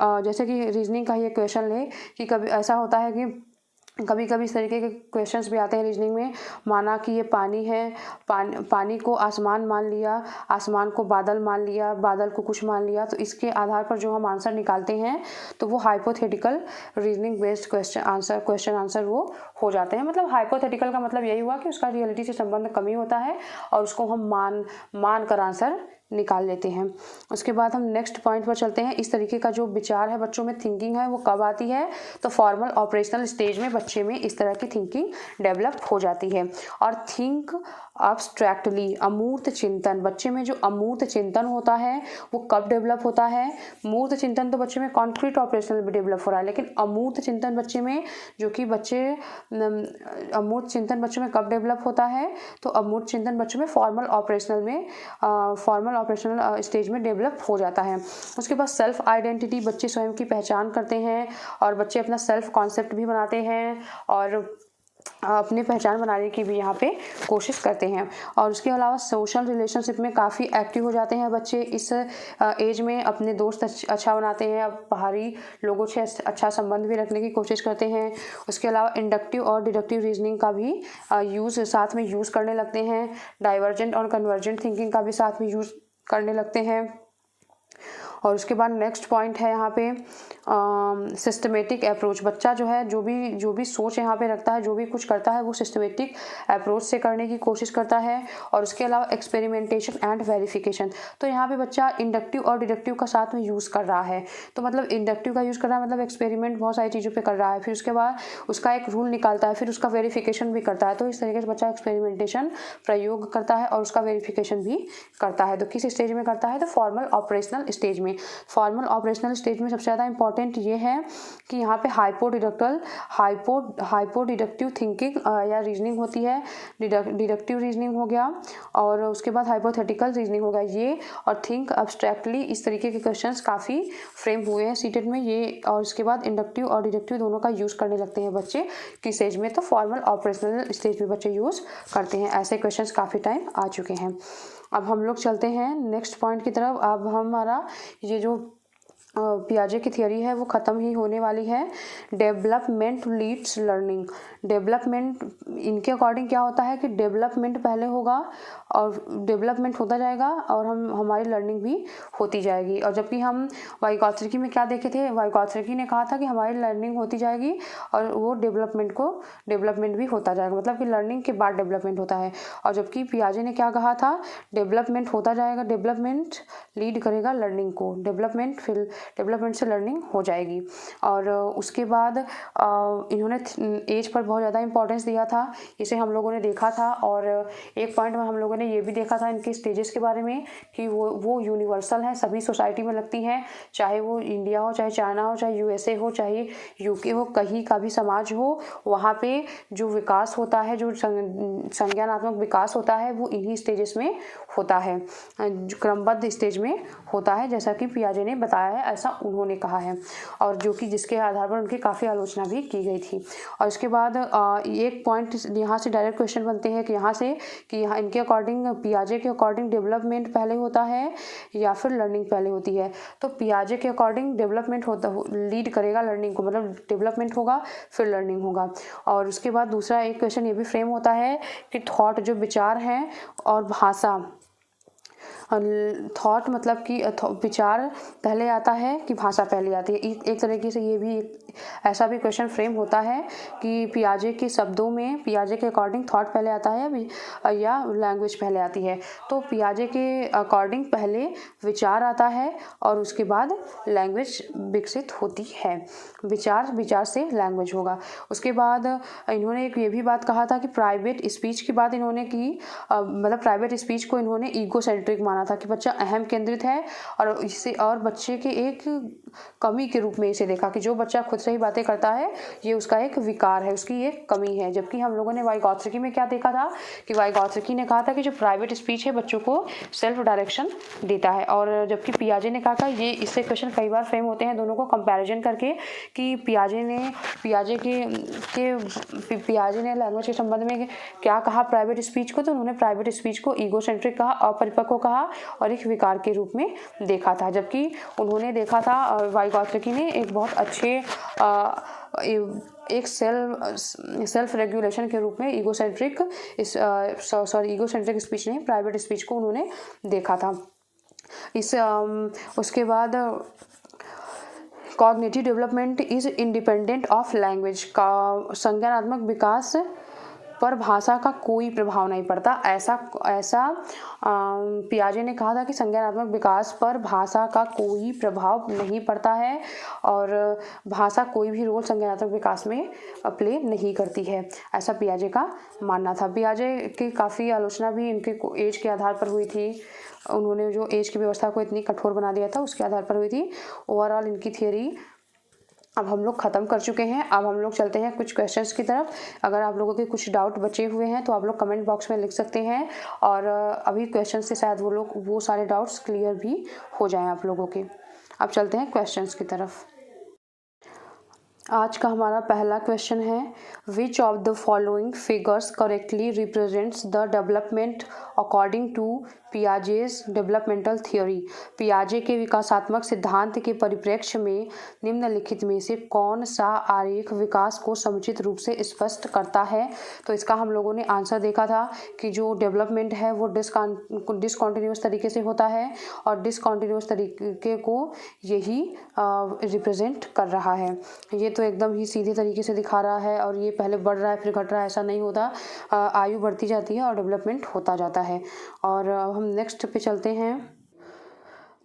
A: रीजनिंग का ये क्वेश्चन ले कि कभी ऐसा होता है कि कभी कभी इस तरीके के क्वेश्चंस भी आते हैं रीजनिंग में। माना कि ये पानी है, पानी को आसमान मान लिया, आसमान को बादल मान लिया, बादल को कुछ मान लिया, तो इसके आधार पर जो हम आंसर निकालते हैं तो वो hypothetical reasoning based question answer वो हो जाते हैं। मतलब हाइपोथेटिकल का मतलब यही हुआ कि उसका रियलिटी से संबंध कम ही होता है और उसको हम मान कर आंसर निकाल लेते हैं। उसके बाद हम नेक्स्ट पॉइंट पर चलते हैं। इस तरीके का जो विचार है बच्चों में, थिंकिंग है, वो कब आती है, तो फॉर्मल ऑपरेशनल स्टेज में बच्चे में इस तरह की थिंकिंग डेवलप हो जाती है। और थिंक अब्स्ट्रैक्टली, अमूर्त चिंतन, बच्चे में जो अमूर्त चिंतन होता है वो कब डेवलप होता है। मूर्त चिंतन तो बच्चे में कॉन्क्रीट ऑपरेशनल में डेवलप हो रहा है, लेकिन अमूर्त चिंतन बच्चे में अमूर्त चिंतन बच्चों में कब डेवलप होता है, तो अमूर्त चिंतन बच्चों में फॉर्मल ऑपरेशनल स्टेज में डेवलप हो जाता है। उसके बाद सेल्फ आइडेंटिटी, बच्चे स्वयं की पहचान करते हैं और बच्चे अपना सेल्फ कॉन्सेप्ट भी बनाते हैं और अपनी पहचान बनाने की भी यहाँ पे कोशिश करते हैं। और उसके अलावा सोशल रिलेशनशिप में काफ़ी एक्टिव हो जाते हैं बच्चे इस एज में। अपने दोस्त अच्छा बनाते हैं, बाहरी लोगों से अच्छा संबंध भी रखने की कोशिश करते हैं। उसके अलावा इंडक्टिव और डिडक्टिव रीजनिंग का भी साथ में यूज़ करने लगते हैं। डाइवर्जेंट और कन्वर्जेंट थिंकिंग का भी साथ में यूज़ करने लगते हैं। और उसके बाद नेक्स्ट पॉइंट है यहाँ पे सिस्टमेटिक अप्रोच। बच्चा जो है जो भी सोच यहाँ पे रखता है, जो भी कुछ करता है वो सिस्टमेटिक अप्रोच से करने की कोशिश करता है। और उसके अलावा एक्सपेरिमेंटेशन एंड वेरिफिकेशन, तो यहाँ पे बच्चा इंडक्टिव और डिडक्टिव का साथ में यूज़ कर रहा है। तो मतलब इंडक्टिव का यूज़ कर रहा है मतलब एक्सपेरिमेंट बहुत सारी चीज़ों पर कर रहा है, फिर उसके बाद उसका एक रूल निकालता है, फिर उसका वेरिफिकेशन भी करता है। तो इस तरीके से बच्चा एक्सपेरिमेंटेशन प्रयोग करता है और उसका वेरिफिकेशन भी करता है। तो किस स्टेज में करता है, तो फॉर्मल ऑपरेशनल स्टेज में। फॉर्मल ऑपरेशनल स्टेज में सबसे ज़्यादा इंपॉर्टेंट ये है कि यहाँ पे हाइपो डिडक्टिव थिंकिंग या रीजनिंग होती है। डिडक्टिव रीजनिंग हो गया और उसके बाद हाइपोथेटिकल रीजनिंग हो गया। ये और थिंक अब्स्ट्रैक्टली, इस तरीके के क्वेश्चंस काफ़ी फ्रेम हुए हैं सीटेट में ये। और उसके बाद इंडक्टिव और डिडक्टिव दोनों का यूज़ करने लगते हैं बच्चे किस स्टेज में, तो फॉर्मल ऑपरेशनल स्टेज में बच्चे यूज़ करते हैं। ऐसे क्वेश्चंस काफ़ी टाइम आ चुके हैं। अब हम लोग चलते हैं नेक्स्ट पॉइंट की तरफ। अब हमारा ये जो पियाजे की थियरी है वो ख़त्म ही होने वाली है। Development leads learning. डेवलपमेंट, इनके अकॉर्डिंग क्या होता है कि डेवलपमेंट पहले होगा और डेवलपमेंट होता जाएगा और हमारी लर्निंग भी होती जाएगी। और जबकि हम वाइगॉत्स्की में क्या देखे थे, वाइगॉत्स्की ने कहा था कि हमारी लर्निंग होती जाएगी और वो डेवलपमेंट भी होता जाएगा, मतलब कि लर्निंग के बाद डेवलपमेंट होता है। और जबकि पियाजे ने क्या कहा था, डेवलपमेंट होता जाएगा, डेवलपमेंट लीड करेगा लर्निंग को, डेवलपमेंट से लर्निंग हो जाएगी। और उसके बाद इन्होंने एज पर बहुत ज़्यादा इंपॉर्टेंस दिया था, इसे हम लोगों ने देखा था। और एक पॉइंट में हम लोगों ने ये भी देखा था इनके स्टेजेस के बारे में कि वो यूनिवर्सल हैं, सभी सोसाइटी में लगती हैं, चाहे वो इंडिया हो, चाहे चाइना हो, चाहे यूएसए हो, चाहे यूके हो, कहीं का भी समाज हो, वहाँ पे जो विकास होता है, जो संज्ञानात्मक विकास होता है वो इन्हीं स्टेजेस में होता है, क्रमबद्ध स्टेज में होता है, जैसा कि पियाजे ने बताया है ऐसा उन्होंने कहा है, और जो कि जिसके आधार पर उनकी काफ़ी आलोचना भी की गई थी। और इसके बाद एक पॉइंट यहाँ से डायरेक्ट क्वेश्चन बनते हैं कि यहाँ से कि यहाँ इनके अकॉर्डिंग, पियाजे के अकॉर्डिंग डेवलपमेंट पहले होता है या फिर लर्निंग पहले होती है। तो पियाजे के अकॉर्डिंग डेवलपमेंट लीड करेगा लर्निंग को, मतलब डेवलपमेंट होगा फिर लर्निंग होगा। और उसके बाद दूसरा एक क्वेश्चन ये भी फ्रेम होता है कि थॉट जो विचार हैं और भाषा, थॉट मतलब कि विचार पहले आता है कि भाषा पहले आती है। एक तरीके से ये भी ऐसा भी क्वेश्चन फ्रेम होता है कि पियाजे के शब्दों में, पियाजे के अकॉर्डिंग थॉट पहले आता है या लैंग्वेज पहले आती है। तो पियाजे के अकॉर्डिंग पहले विचार आता है और उसके बाद लैंग्वेज विकसित होती है। विचार से लैंग्वेज होगा। उसके बाद इन्होंने एक ये भी बात कहा था कि प्राइवेट स्पीच की बात इन्होंने की, मतलब प्राइवेट स्पीच को इन्होंने ईगो सेंट्रिक माना था कि बच्चा अहम केंद्रित है, और इससे और बच्चे के एक कमी के रूप में इसे देखा कि जो बच्चा खुद से ही बातें करता है ये उसका एक विकार है, उसकी एक कमी है। जबकि हम लोगों ने वाइगॉत्स्की में क्या देखा था कि वाइगॉत्स्की ने कहा था कि जो प्राइवेट स्पीच है बच्चों को सेल्फ डायरेक्शन देता है। और जबकि पियाजे ने कहा था, ये इससे क्वेश्चन कई बार फ्रेम होते हैं दोनों को कंपैरिजन करके कि पियाजे ने लैंग्वेज के संबंध में क्या कहा प्राइवेट स्पीच को, तो उन्होंने प्राइवेट स्पीच को ईगोसेंट्रिक कहा, अपरिपक्व कहा और एक विकार के रूप में देखा था। जबकि उन्होंने देखा था, वाइगॉत्स्की ने एक बहुत अच्छे एक सेल्फ रेगुलेशन के रूप में ईगोसेंट्रिक स्पीच नहीं, प्राइवेट स्पीच को उन्होंने देखा था। उसके बाद cognitive development is independent of language, का संज्ञानात्मक विकास पर भाषा का कोई प्रभाव नहीं पड़ता। ऐसा पियाजे ने कहा था कि संज्ञानात्मक विकास पर भाषा का कोई प्रभाव नहीं पड़ता है और भाषा कोई भी रोल संज्ञानात्मक विकास में प्ले नहीं करती है, ऐसा पियाजे का मानना था। पियाजे की काफ़ी आलोचना भी इनके एज के आधार पर हुई थी। उन्होंने जो एज की व्यवस्था को इतनी कठोर बना दिया था उसके आधार पर हुई थी। ओवरऑल इनकी थियोरी अब हम लोग ख़त्म कर चुके हैं। अब हम लोग चलते हैं कुछ क्वेश्चंस की तरफ। अगर आप लोगों के कुछ डाउट बचे हुए हैं तो आप लोग कमेंट बॉक्स में लिख सकते हैं, और अभी क्वेश्चन से शायद वो सारे डाउट्स क्लियर भी हो जाएं आप लोगों के। अब चलते हैं क्वेश्चंस की तरफ। आज का हमारा पहला क्वेश्चन है, which of the following figures correctly represents the development according to Piaget's developmental theory. पियाजे के विकासात्मक सिद्धांत के परिप्रेक्ष्य में निम्नलिखित में से कौन सा आरेख विकास को समुचित रूप से स्पष्ट करता है। तो इसका हम लोगों ने आंसर देखा था कि जो डेवलपमेंट है वो डिसकॉन्टिन्यूस तरीके से होता है, और डिसकॉन्टिन्यूस तरीके को यही रिप्रेजेंट कर रहा है। ये तो एकदम ही सीधे तरीके से दिखा रहा है, और ये पहले बढ़ रहा है फिर घट रहा है, ऐसा नहीं होता। आयु बढ़ती जाती है और डेवलपमेंट होता जाता है। और हम नेक्स्ट पे चलते हैं।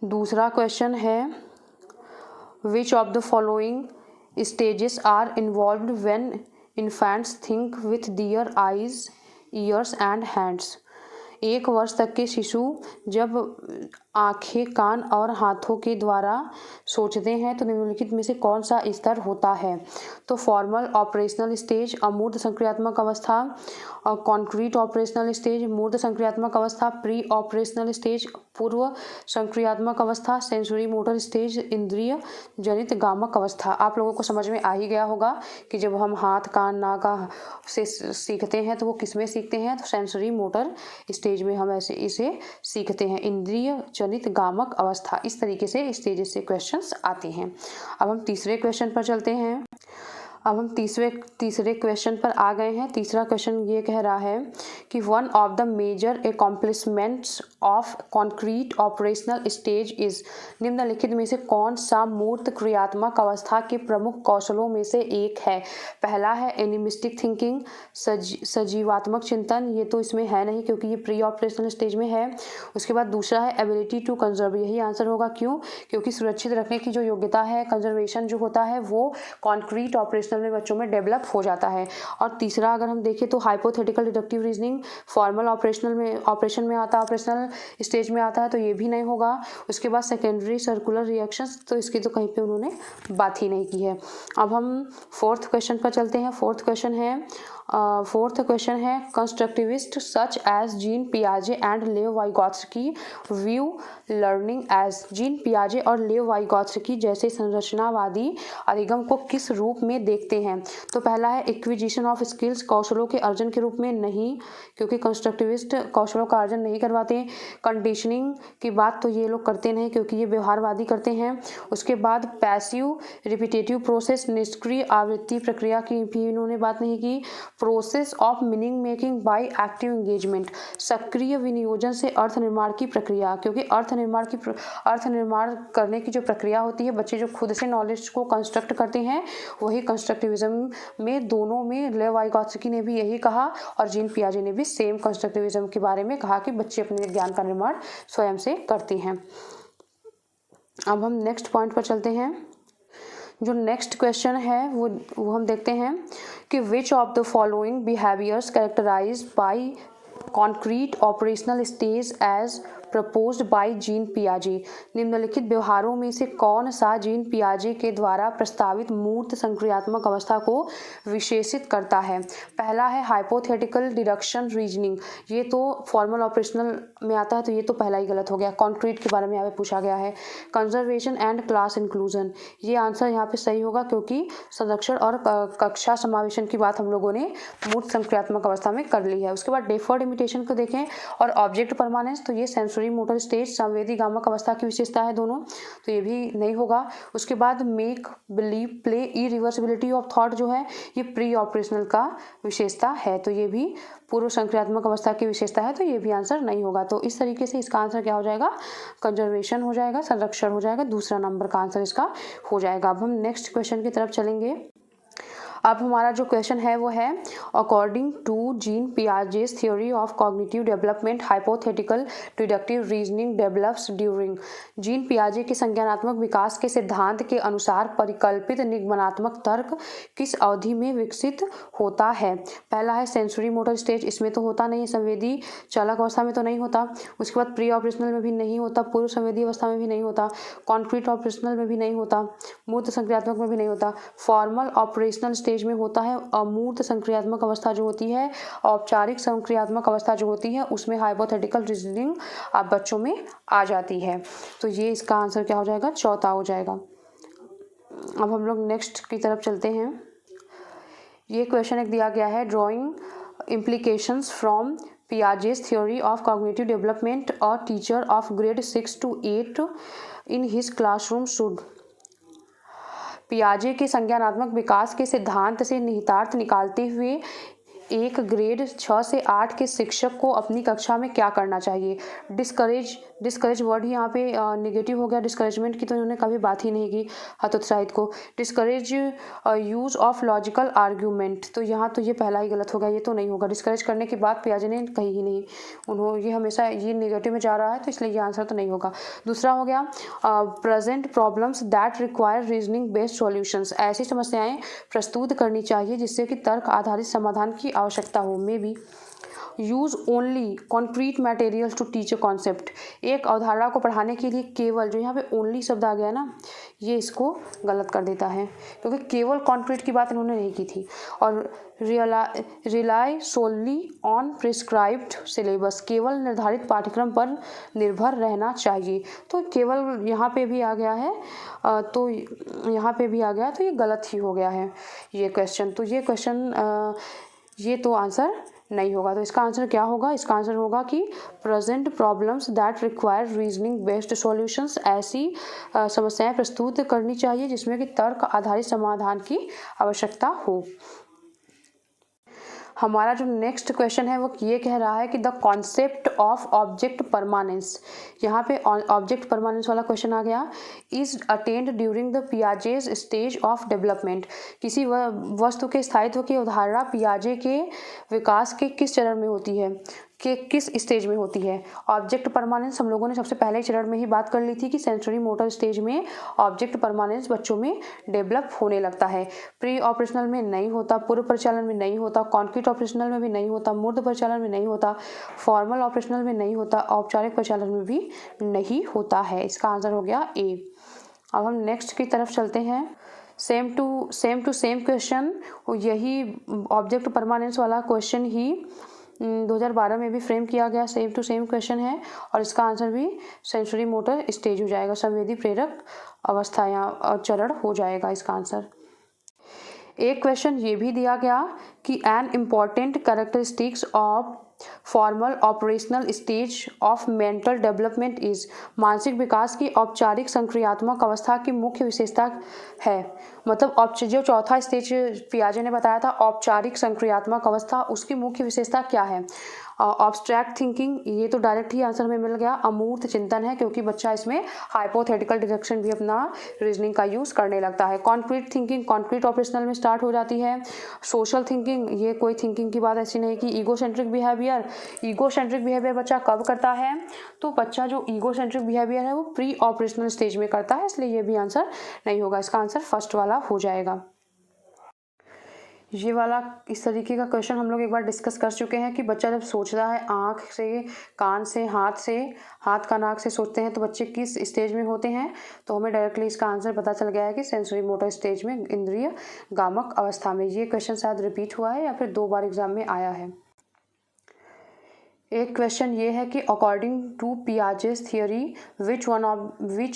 A: दूसरा क्वेश्चन है, which of the following stages are involved when infants think with their eyes, ears and hands. 1 वर्ष तक के शिशु जब आँखें, कान और हाथों के द्वारा सोचते हैं तो निम्नलिखित में से कौन सा स्तर होता है। तो फॉर्मल ऑपरेशनल स्टेज, अमूर्त संक्रियात्मक अवस्था, कॉन्क्रीट ऑपरेशनल स्टेज, मूर्त संक्रियात्मक अवस्था, प्री ऑपरेशनल स्टेज, पूर्व संक्रियात्मक अवस्था, सेंसरी मोटर स्टेज, इंद्रिय जनित गामक अवस्था। आप लोगों को समझ में आ ही गया होगा कि जब हम हाथ, कान, नाक से सीखते हैं तो वो किस में सीखते हैं, तो सेंसरी मोटर स्टेज में हम ऐसे इसे सीखते हैं, इंद्रिय जनित गामक अवस्था। इस तरीके से स्टेजेस से क्वेश्चंस आते हैं। अब हम तीसरे क्वेश्चन पर चलते हैं। अब हम तीसरे क्वेश्चन पर आ गए हैं। तीसरा क्वेश्चन ये कह रहा है कि one of the major accomplishments of concrete operational stage is. निम्नलिखित में से कौन सा मूर्त क्रियात्मक अवस्था के प्रमुख कौशलों में से एक है। पहला है एनिमिस्टिक थिंकिंग, सजीवात्मक चिंतन, ये तो इसमें है नहीं क्योंकि ये प्री ऑपरेशनल स्टेज में है। उसके बाद दूसरा है एबिलिटी टू कंजर्व, यही आंसर होगा। क्यों? क्योंकि सुरक्षित रखने की जो योग्यता है, कंजर्वेशन जो होता है, वो कॉन्क्रीट ऑपरेशनल में बच्चों में डेवलप हो जाता है। और तीसरा अगर हम देखें तो hypothetical deductive reasoning formal operation में आता है, ऑपरेशनल स्टेज में आता है, तो ये भी नहीं होगा। उसके बाद सेकेंडरी सर्कुलर रिएक्शंस, तो इसकी तो कहीं पे उन्होंने बात ही नहीं की है। अब हम फोर्थ क्वेश्चन पर चलते हैं। फोर्थ क्वेश्चन है फोर्थ क्वेश्चन है कंस्ट्रक्टिविस्ट सच एज जीन पियाजे and Lev Vygotsky view learning as. Jean पियाजे और लेव वाइगोत्स्की जैसे संरचनावादी अधिगम को किस रूप में देखते हैं? तो पहला है एक्विजिशन ऑफ स्किल्स, कौशलों के अर्जन के रूप में नहीं, क्योंकि कंस्ट्रक्टिविस्ट कौशलों का अर्जन नहीं करवाते। कंडीशनिंग की बात तो ये लोग करते नहीं, क्योंकि ये व्यवहारवादी करते हैं। उसके बाद पैसिव रिपीटेटिव प्रोसेस, निष्क्रिय आवृत्ति प्रक्रिया की भी इन्होंने बात नहीं की। Process of meaning making by active engagement, सक्रिय विनियोजन से अर्थ निर्माण की प्रक्रिया, क्योंकि अर्थ निर्माण करने की जो प्रक्रिया होती है, बच्चे जो खुद से नॉलेज को कंस्ट्रक्ट करते हैं, वही कंस्ट्रक्टिविज्म में दोनों में लेव वाइगोत्स्की ने भी यही कहा और जीन पियाजे ने भी सेम कंस्ट्रक्टिविज्म के बारे में कहा कि बच्चे अपने ज्ञान का निर्माण स्वयं से करते हैं। अब हम नेक्स्ट पॉइंट पर चलते हैं। जो नेक्स्ट क्वेश्चन है वो हम देखते हैं कि which of the following behaviours characterized by concrete operational stage as proposed by Jean पियाजे। निम्नलिखित व्यवहारों में से कौन सा जीन पियाजे के द्वारा प्रस्तावित मूर्त संक्रियात्मक अवस्था को विशेषित करता है? पहला है हाइपोथेटिकल डिडक्शन रीजनिंग, ये तो फॉर्मल ऑपरेशनल में आता है, तो ये तो पहला ही गलत हो गया। कॉन्क्रीट के बारे में यहाँ पे पूछा गया है। कंजर्वेशन एंड क्लास इंक्लूजन, ये आंसर यहाँ पे सही होगा, क्योंकि संरक्षण और कक्षा समावेशन की बात हम लोगों ने मूर्त संक्रियात्मक अवस्था में कर ली है। उसके बाद डेफर्ड इमिटेशन को देखें और ऑब्जेक्ट परमानेंस, तो ये सेंसरी मोटर स्टेज संवेदी गामक अवस्था की विशेषता है दोनों, तो ये भी नहीं होगा। उसके बाद make believe play irreversibility of thought जो है ये प्री ऑपरेशनल का विशेषता है, तो ये भी पूर्व संक्रियात्मक अवस्था की विशेषता है, तो ये भी आंसर नहीं होगा। तो इस तरीके से इसका आंसर क्या हो जाएगा? कंजर्वेशन हो जाएगा, संरक्षण हो जाएगा, दूसरा नंबर का आंसर इसका हो जाएगा। अब हम नेक्स्ट क्वेश्चन की तरफ चलेंगे। अब हमारा जो क्वेश्चन है वो है according to Jean Piaget's theory of cognitive development hypothetical deductive reasoning develops during. Jean पियाजे के संज्ञानात्मक विकास के सिद्धांत के अनुसार परिकल्पित निगमनात्मक तर्क किस अवधि में विकसित होता है? पहला है सेंसरी मोटर स्टेज, इसमें तो होता नहीं, संवेदी चालक अवस्था में तो नहीं होता। उसके बाद प्री ऑपरेशनल में भी नहीं होता, पूर्व संवेदी अवस्था में भी नहीं होता, कॉन्क्रीट ऑपरेशनल में भी नहीं होता, मूर्त संक्रियात्मक में भी नहीं होता। फॉर्मल ऑपरेशनल स्टेज में होता है। अमूर्त संक्रियात्मक अवस्था जो होती है, औपचारिक संक्रियात्मक अवस्था जो होती है, उसमें हाइपोथेटिकल रीजनिंग आप बच्चों में आ जाती है, तो ये इसका आंसर क्या हो जाएगा? चौथा हो जाएगा। अब हम लोग नेक्स्ट की तरफ चलते हैं। ये क्वेश्चन एक दिया गया है, drawing implications from Piaget's theory of cognitive development, a teacher of grade 6 to 8 in his classroom should। पियाजे के संज्ञानात्मक विकास के सिद्धांत से निहितार्थ निकालते हुए एक ग्रेड 6 से 8 के शिक्षक को अपनी कक्षा में क्या करना चाहिए? डिस्करेज वर्ड ही यहाँ पे नेगेटिव हो गया, डिस्करेजमेंट की तो इन्होंने कभी बात ही नहीं की, हतोत्साहित को। Discourage use of logical argument, तो यहाँ तो ये पहला ही गलत हो गया, ये तो नहीं होगा। डिस्करेज करने की बात पियाजे ने कही ही नहीं, उन्होंने ये हमेशा ये नेगेटिव में जा रहा है, तो इसलिए ये आंसर तो नहीं होगा। दूसरा हो गया present problems that require reasoning based solutions, ऐसी समस्याएं प्रस्तुत करनी चाहिए जिससे कि तर्क आधारित समाधान की आवश्यकता हो। May be use only concrete materials to teach a concept, एक अवधारणा को पढ़ाने के लिए केवल, जो यहाँ पे ओनली शब्द आ गया ना, ये इसको गलत कर देता है, क्योंकि केवल कॉन्क्रीट की बात इन्होंने नहीं की थी। और rely solely on prescribed syllabus, केवल निर्धारित पाठ्यक्रम पर निर्भर रहना चाहिए, तो केवल यहाँ पे भी आ गया है, तो यहाँ पे भी आ गया, तो ये गलत ही हो गया है ये क्वेश्चन। तो ये क्वेश्चन ये तो आंसर नहीं होगा। तो इसका आंसर क्या होगा? इसका आंसर होगा कि present problems that require reasoning based solutions, ऐसी समस्याएं प्रस्तुत करनी चाहिए जिसमें कि तर्क आधारित समाधान की आवश्यकता हो। हमारा जो नेक्स्ट क्वेश्चन है वो ये कह रहा है कि the concept of object permanence, यहाँ पे ऑब्जेक्ट परमानेंस वाला क्वेश्चन आ गया, is attained during the Piaget's stage of development, किसी वस्तु के स्थायित्व की अवधारणा पियाजे के विकास के किस चरण में होती है, कि किस स्टेज में होती है? ऑब्जेक्ट परमानेंस हम लोगों ने सबसे पहले चरण में ही बात कर ली थी कि सेंसरी मोटर स्टेज में ऑब्जेक्ट परमानेंस बच्चों में डेवलप होने लगता है। प्री ऑपरेशनल में नहीं होता, पूर्व परिचालन में नहीं होता, कॉन्क्रीट ऑपरेशनल में भी नहीं होता, मूर्त परिचालन में नहीं होता, फॉर्मल ऑपरेशनल में नहीं होता, औपचारिक परिचालन में भी नहीं होता है। इसका आंसर हो गया ए। अब हम नेक्स्ट की तरफ चलते हैं। सेम टू सेम क्वेश्चन, यही ऑब्जेक्ट परमानेंस वाला क्वेश्चन ही 2012 में भी फ्रेम किया गया, सेम टू सेम क्वेश्चन है और इसका आंसर भी सेंसरी मोटर स्टेज हो जाएगा, संवेदी प्रेरक अवस्था या चरण हो जाएगा इसका आंसर। एक क्वेश्चन ये भी दिया गया कि an important characteristics of formal operational stage of mental development is, मानसिक विकास की औपचारिक संक्रियात्मक अवस्था की मुख्य विशेषता है। मतलब जो चौथा स्टेज पियाजे ने बताया था औपचारिक संक्रियात्मक अवस्था, उसकी मुख्य विशेषता क्या है? ऑब्स्ट्रैक्ट थिंकिंग, ये तो डायरेक्ट ही आंसर में मिल गया। अमूर्त चिंतन है क्योंकि बच्चा इसमें हाइपोथेटिकल डिडक्शन भी अपना रीजनिंग का यूज करने लगता है। कॉन्क्रीट थिंकिंग, कॉन्क्रीट ऑपरेशनल में स्टार्ट हो जाती है। सोशल थिंकिंग, ये कोई थिंकिंग की बात ऐसी नहीं कि ईगोसेंट्रिक बिहेवियर बच्चा कब करता है? तो बच्चा जो ईगोसेंट्रिक बिहेवियर है वो प्री ऑपरेशनल स्टेज में करता है, इसलिए ये भी आंसर नहीं होगा, इसका आंसर फर्स्ट वाला हो जाएगा। ये वाला इस तरीके का क्वेश्चन हम लोग एक बार डिस्कस कर चुके हैं कि बच्चा जब सोचता है आँख से, कान से, हाथ का नाक से सोचते हैं तो बच्चे किस स्टेज में होते हैं? तो हमें डायरेक्टली इसका आंसर पता चल गया है कि सेंसरी मोटर स्टेज में, इंद्रिय गामक अवस्था में। ये क्वेश्चन शायद रिपीट हुआ है या फिर 2 बार एग्जाम में आया है। एक क्वेश्चन ये है कि according to Piaget's theory which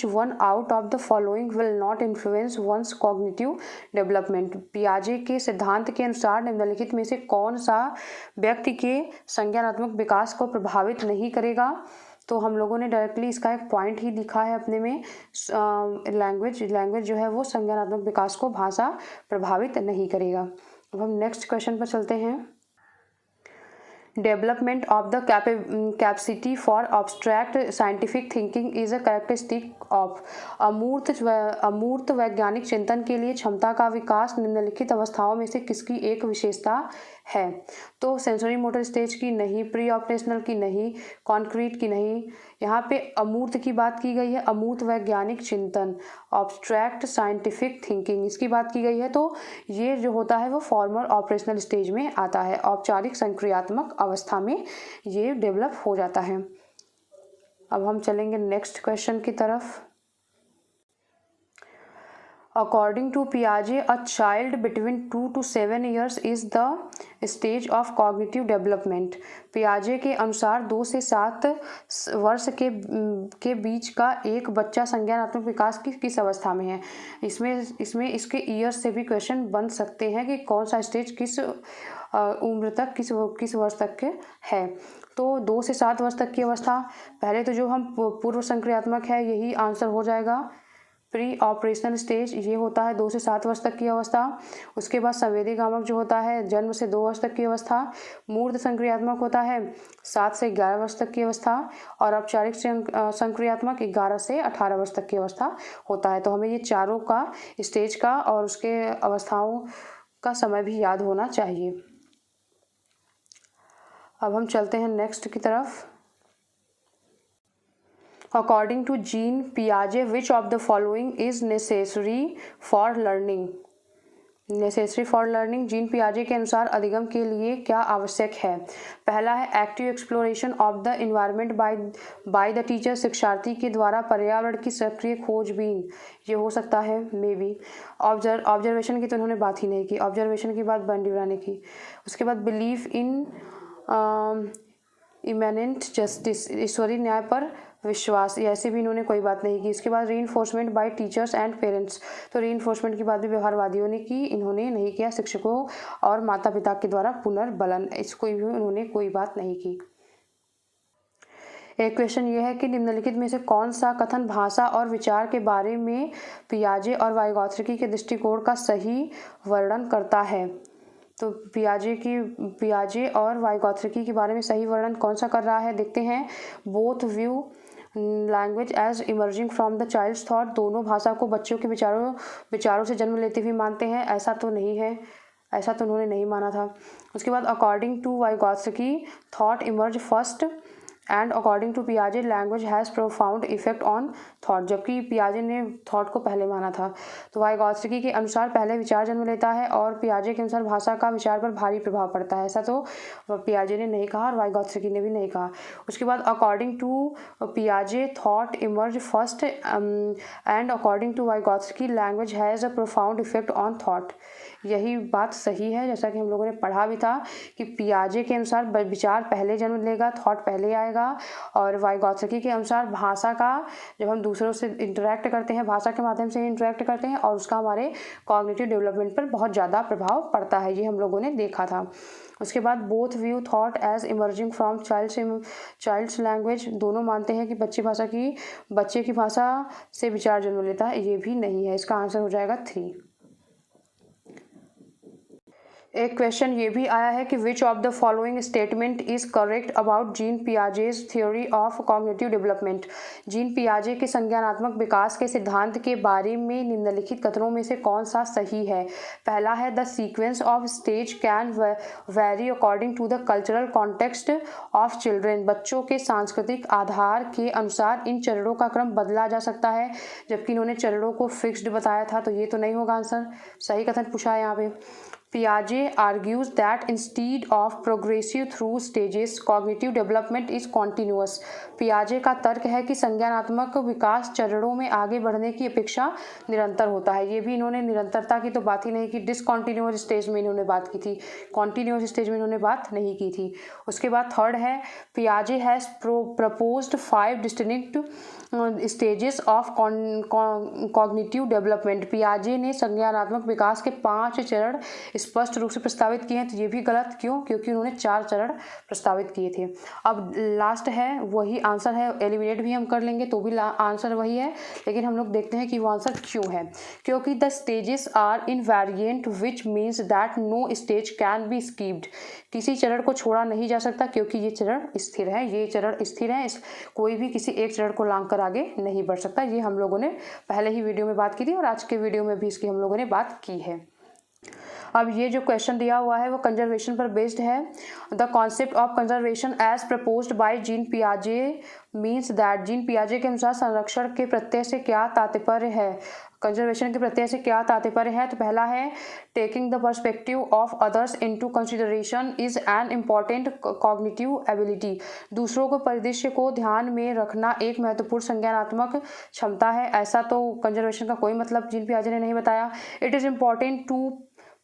A: one out of the following will not influence one's cognitive development. पियाजे के सिद्धांत के अनुसार निम्नलिखित में से कौन सा व्यक्ति के संज्ञानात्मक विकास को प्रभावित नहीं करेगा? तो हम लोगों ने डायरेक्टली इसका एक पॉइंट ही लिखा है अपने में, लैंग्वेज जो है वो संज्ञानात्मक विकास को भाषा प्रभावित नहीं करेगा। अब हम नेक्स्ट क्वेश्चन पर चलते हैं। Development of the capacity for abstract scientific thinking is a characteristic of, अमूर्त वैज्ञानिक चिंतन के लिए क्षमता का विकास निम्नलिखित अवस्थाओं में से किसकी एक विशेषता है? तो सेंसरी मोटर स्टेज की नहीं, प्री ऑपरेशनल की नहीं, कॉन्क्रीट की नहीं। यहाँ पे अमूर्त की बात की गई है, अमूर्त वैज्ञानिक चिंतन, ऑब्स्ट्रैक्ट साइंटिफिक थिंकिंग, इसकी बात की गई है। तो ये जो होता है वो फॉर्मल ऑपरेशनल स्टेज में आता है, औपचारिक संक्रियात्मक अवस्था में ये डेवलप हो जाता है। अब हम चलेंगे नेक्स्ट क्वेश्चन की तरफ। According to Piaget, a child between 2 to 7 years is the stage of cognitive development. पियाजे के अनुसार 2 से 7 वर्ष के बीच का एक बच्चा संज्ञानात्मक विकास की किस अवस्था में है? इसमें इसके ईयर्स से भी क्वेश्चन बन सकते हैं कि कौन सा स्टेज किस उम्र तक, किस वर्ष तक के है। तो 2 से 7 वर्ष तक की अवस्था, पहले तो जो हम पूर्व संक्रियात्मक है यही आंसर हो जाएगा। प्री ऑपरेशनल स्टेज ये होता है 2 से 7 वर्ष तक की अवस्था। उसके बाद संवेदी गामक जो होता है जन्म से 2 वर्ष तक की अवस्था। मूर्त संक्रियात्मक होता है 7 से 11 वर्ष तक की अवस्था। और औपचारिक संक्रियात्मक 11 से 18 वर्ष तक की अवस्था होता है। तो हमें ये चारों का स्टेज का और उसके अवस्थाओं का समय भी याद होना चाहिए। अब हम चलते हैं नेक्स्ट की तरफ। According to Jean Piaget, which of the following is necessary for learning? Necessary for learning, Jean पियाजे के अनुसार अधिगम के लिए क्या आवश्यक है? पहला है active exploration of the environment by the teacher, शिक्षार्थी के द्वारा पर्यावरण की सक्रिय खोजबीन, ये हो सकता है मे बी। ऑब्जर्वेशन की तो उन्होंने बात ही नहीं की, ऑब्जर्वेशन की बात बंडीवरा ने की। उसके बाद बिलीफ इन इमेनेंट जस्टिस, ईश्वरीय न्याय पर विश्वास, ऐसे भी इन्होंने कोई बात नहीं की। इसके बाद reinforcement bye teachers and parents, तो रीइंफोर्समेंट की बात भी व्यवहारवादियों ने की, इन्होंने नहीं किया। शिक्षकों और माता पिता के द्वारा पुनर्बलन, इसको भी उन्होंने कोई बात नहीं की। एक क्वेश्चन ये है कि निम्नलिखित में से कौन सा कथन भाषा और विचार के बारे में पियाजे और वाइगॉत्स्की के दृष्टिकोण का सही वर्णन करता है? तो पियाजे और वाइगॉत्स्की के बारे में सही वर्णन कौन सा कर रहा है देखते हैं। Both view language as emerging from the child's thought, दोनों भाषा को बच्चों के विचारों से जन्म लेते हुए मानते हैं, ऐसा तो नहीं है, ऐसा तो उन्होंने नहीं माना था। उसके बाद according to Vygotsky thought emerge first and according to पियाजे language has profound effect on thought, जबकि पियाजे ने थॉट को पहले माना था। तो वाइगॉत्स्की के अनुसार पहले विचार जन्म लेता है और पियाजे के अनुसार भाषा का विचार पर भारी प्रभाव पड़ता है। ऐसा तो पियाजे ने नहीं कहा और वाइगॉत्स्की ने भी नहीं कहा। उसके बाद अकॉर्डिंग टू पियाजे thought emerge first and according to Vygotsky language has a profound effect on thought. यही बात सही है, जैसा कि हम लोगों ने पढ़ा भी था कि पियाजे के अनुसार विचार पहले जन्म लेगा, थॉट पहले आएगा, और वाइगॉत्स्की के अनुसार भाषा का जब हम दूसरों से इंटरेक्ट करते हैं, भाषा के माध्यम से इंटरेक्ट करते हैं और उसका हमारे कॉग्निटिव डेवलपमेंट पर बहुत ज़्यादा प्रभाव पड़ता है, ये हम लोगों ने देखा था। उसके बाद both view thought as emerging from child's language, दोनों मानते हैं कि बच्चे की भाषा से विचार जन्म लेता है, ये भी नहीं है। इसका आंसर हो जाएगा 3। एक क्वेश्चन ये भी आया है कि which of the following statement is correct about Jean Piaget's theory of cognitive development. Jean पियाजे के संज्ञानात्मक विकास के सिद्धांत के बारे में निम्नलिखित कथनों में से कौन सा सही है। पहला है the sequence of stage can vary according to the cultural context of children. बच्चों के सांस्कृतिक आधार के अनुसार इन चरणों का क्रम बदला जा सकता है, जबकि इन्होंने चरणों को फिक्स्ड बताया था, तो ये तो नहीं होगा आंसर। सही कथन पूछा है यहाँ पे। Piaget argues that instead of progressive through stages, cognitive development is continuous. पियाजे का तर्क है कि संज्ञानात्मक विकास चरणों में आगे बढ़ने की अपेक्षा निरंतर होता है। ये भी इन्होंने निरंतरता की तो बात ही नहीं की, डिसकॉन्टिन्यूअस स्टेज में इन्होंने बात की थी, कॉन्टिन्यूअस स्टेज में इन्होंने बात नहीं की थी। उसके बाद थर्ड है पियाजे has proposed 5 distinct stages of cognitive development. पियाजे ने संज्ञानात्मक विकास के 5 चरण स्पष्ट रूप से प्रस्तावित किए हैं, तो ये भी गलत। क्यों? क्योंकि उन्होंने 4 चरण प्रस्तावित किए थे। अब लास्ट है, वही आंसर है, एलिमिनेट भी हम कर लेंगे तो भी आंसर वही है, लेकिन हम लोग देखते हैं कि वो आंसर क्यों है। क्योंकि the stages are invariant which means that no stage can be skipped. किसी चरण को छोड़ा नहीं जा सकता क्योंकि ये चरण स्थिर है, ये चरण स्थिर है, कोई भी किसी एक चरण को लांग कर आगे नहीं बढ़ सकता। ये हम लोगों ने पहले ही वीडियो में बात की थी और आज के वीडियो में भी इसकी हम लोगों ने बात की है। अब ये जो क्वेश्चन दिया हुआ है वो कंजर्वेशन पर बेस्ड है। The concept of conservation as proposed by Jean पियाजे मीन्स दैट। जीन पियाजे के अनुसार संरक्षण के प्रत्यय से क्या तात्पर्य है, कंजर्वेशन के प्रत्यय से क्या तात्पर्य है। तो पहला है taking the perspective of others into consideration is an important cognitive ability. दूसरों को परिदृश्य को ध्यान में रखना एक महत्वपूर्ण संज्ञानात्मक क्षमता है। ऐसा तो कंजर्वेशन का कोई मतलब जीन पियाजे ने नहीं बताया। It is important to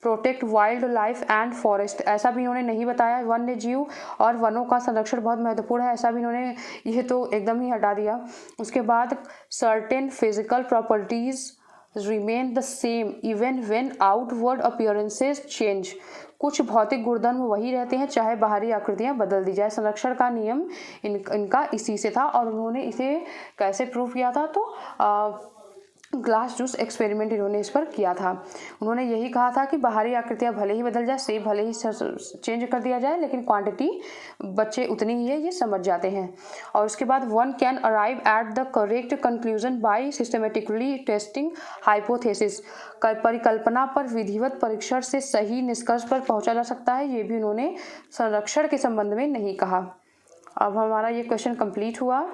A: protect wildlife and forest, ऐसा भी इन्होंने नहीं बताया। वन्य जीव और वनों का संरक्षण बहुत महत्वपूर्ण है, ऐसा भी इन्होंने, ये तो एकदम ही हटा दिया। उसके बाद certain physical properties remain the same even when outward appearances change. कुछ भौतिक गुणधर्म वही रहते हैं चाहे बाहरी आकृतियां बदल दी जाए। संरक्षण का नियम इनका इसी से था और उन्होंने इसे कैसे प्रूव किया था, तो ग्लास जूस एक्सपेरिमेंट इन्होंने इस पर किया था। उन्होंने यही कहा था कि बाहरी आकृतियां भले ही बदल जाए, शेप भले ही चेंज कर दिया जाए, लेकिन क्वांटिटी बच्चे उतनी ही है, ये समझ जाते हैं। और उसके बाद one can arrive at the correct conclusion by systematically testing hypothesis. परिकल्पना पर विधिवत परीक्षण से सही निष्कर्ष पर पहुंचा जा सकता है, ये भी उन्होंने संरक्षण के संबंध में नहीं कहा। अब हमारा ये क्वेश्चन कंप्लीट हुआ।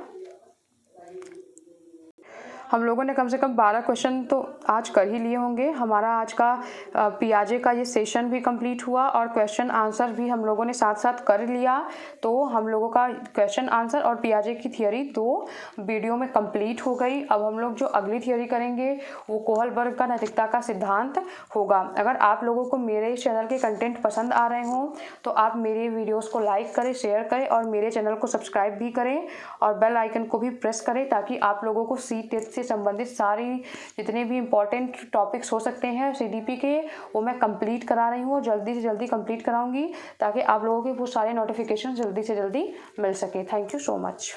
A: हम लोगों ने कम से कम 12 क्वेश्चन तो आज कर ही लिए होंगे। हमारा आज का पियाजे का ये सेशन भी कंप्लीट हुआ और क्वेश्चन आंसर भी हम लोगों ने साथ साथ कर लिया। तो हम लोगों का क्वेश्चन आंसर और पियाजे की थियोरी 2 वीडियो में कंप्लीट हो गई। अब हम लोग जो अगली थियोरी करेंगे वो कोहलबर्ग का नैतिकता का सिद्धांत होगा। अगर आप लोगों को मेरे चैनल के कंटेंट पसंद आ रहे हों तो आप मेरे वीडियोस को लाइक करें, शेयर करें और मेरे चैनल को सब्सक्राइब भी करें और बेल आइकन को भी प्रेस करें, ताकि आप लोगों को सी-टेट से संबंधित सारी जितने भी इंपॉर्टेंट टॉपिक्स हो सकते हैं CDP के, वो मैं कंप्लीट करा रही हूँ, जल्दी से जल्दी कंप्लीट कराऊंगी ताकि आप लोगों के वो सारे नोटिफिकेशन जल्दी से जल्दी मिल सके। Thank you so much.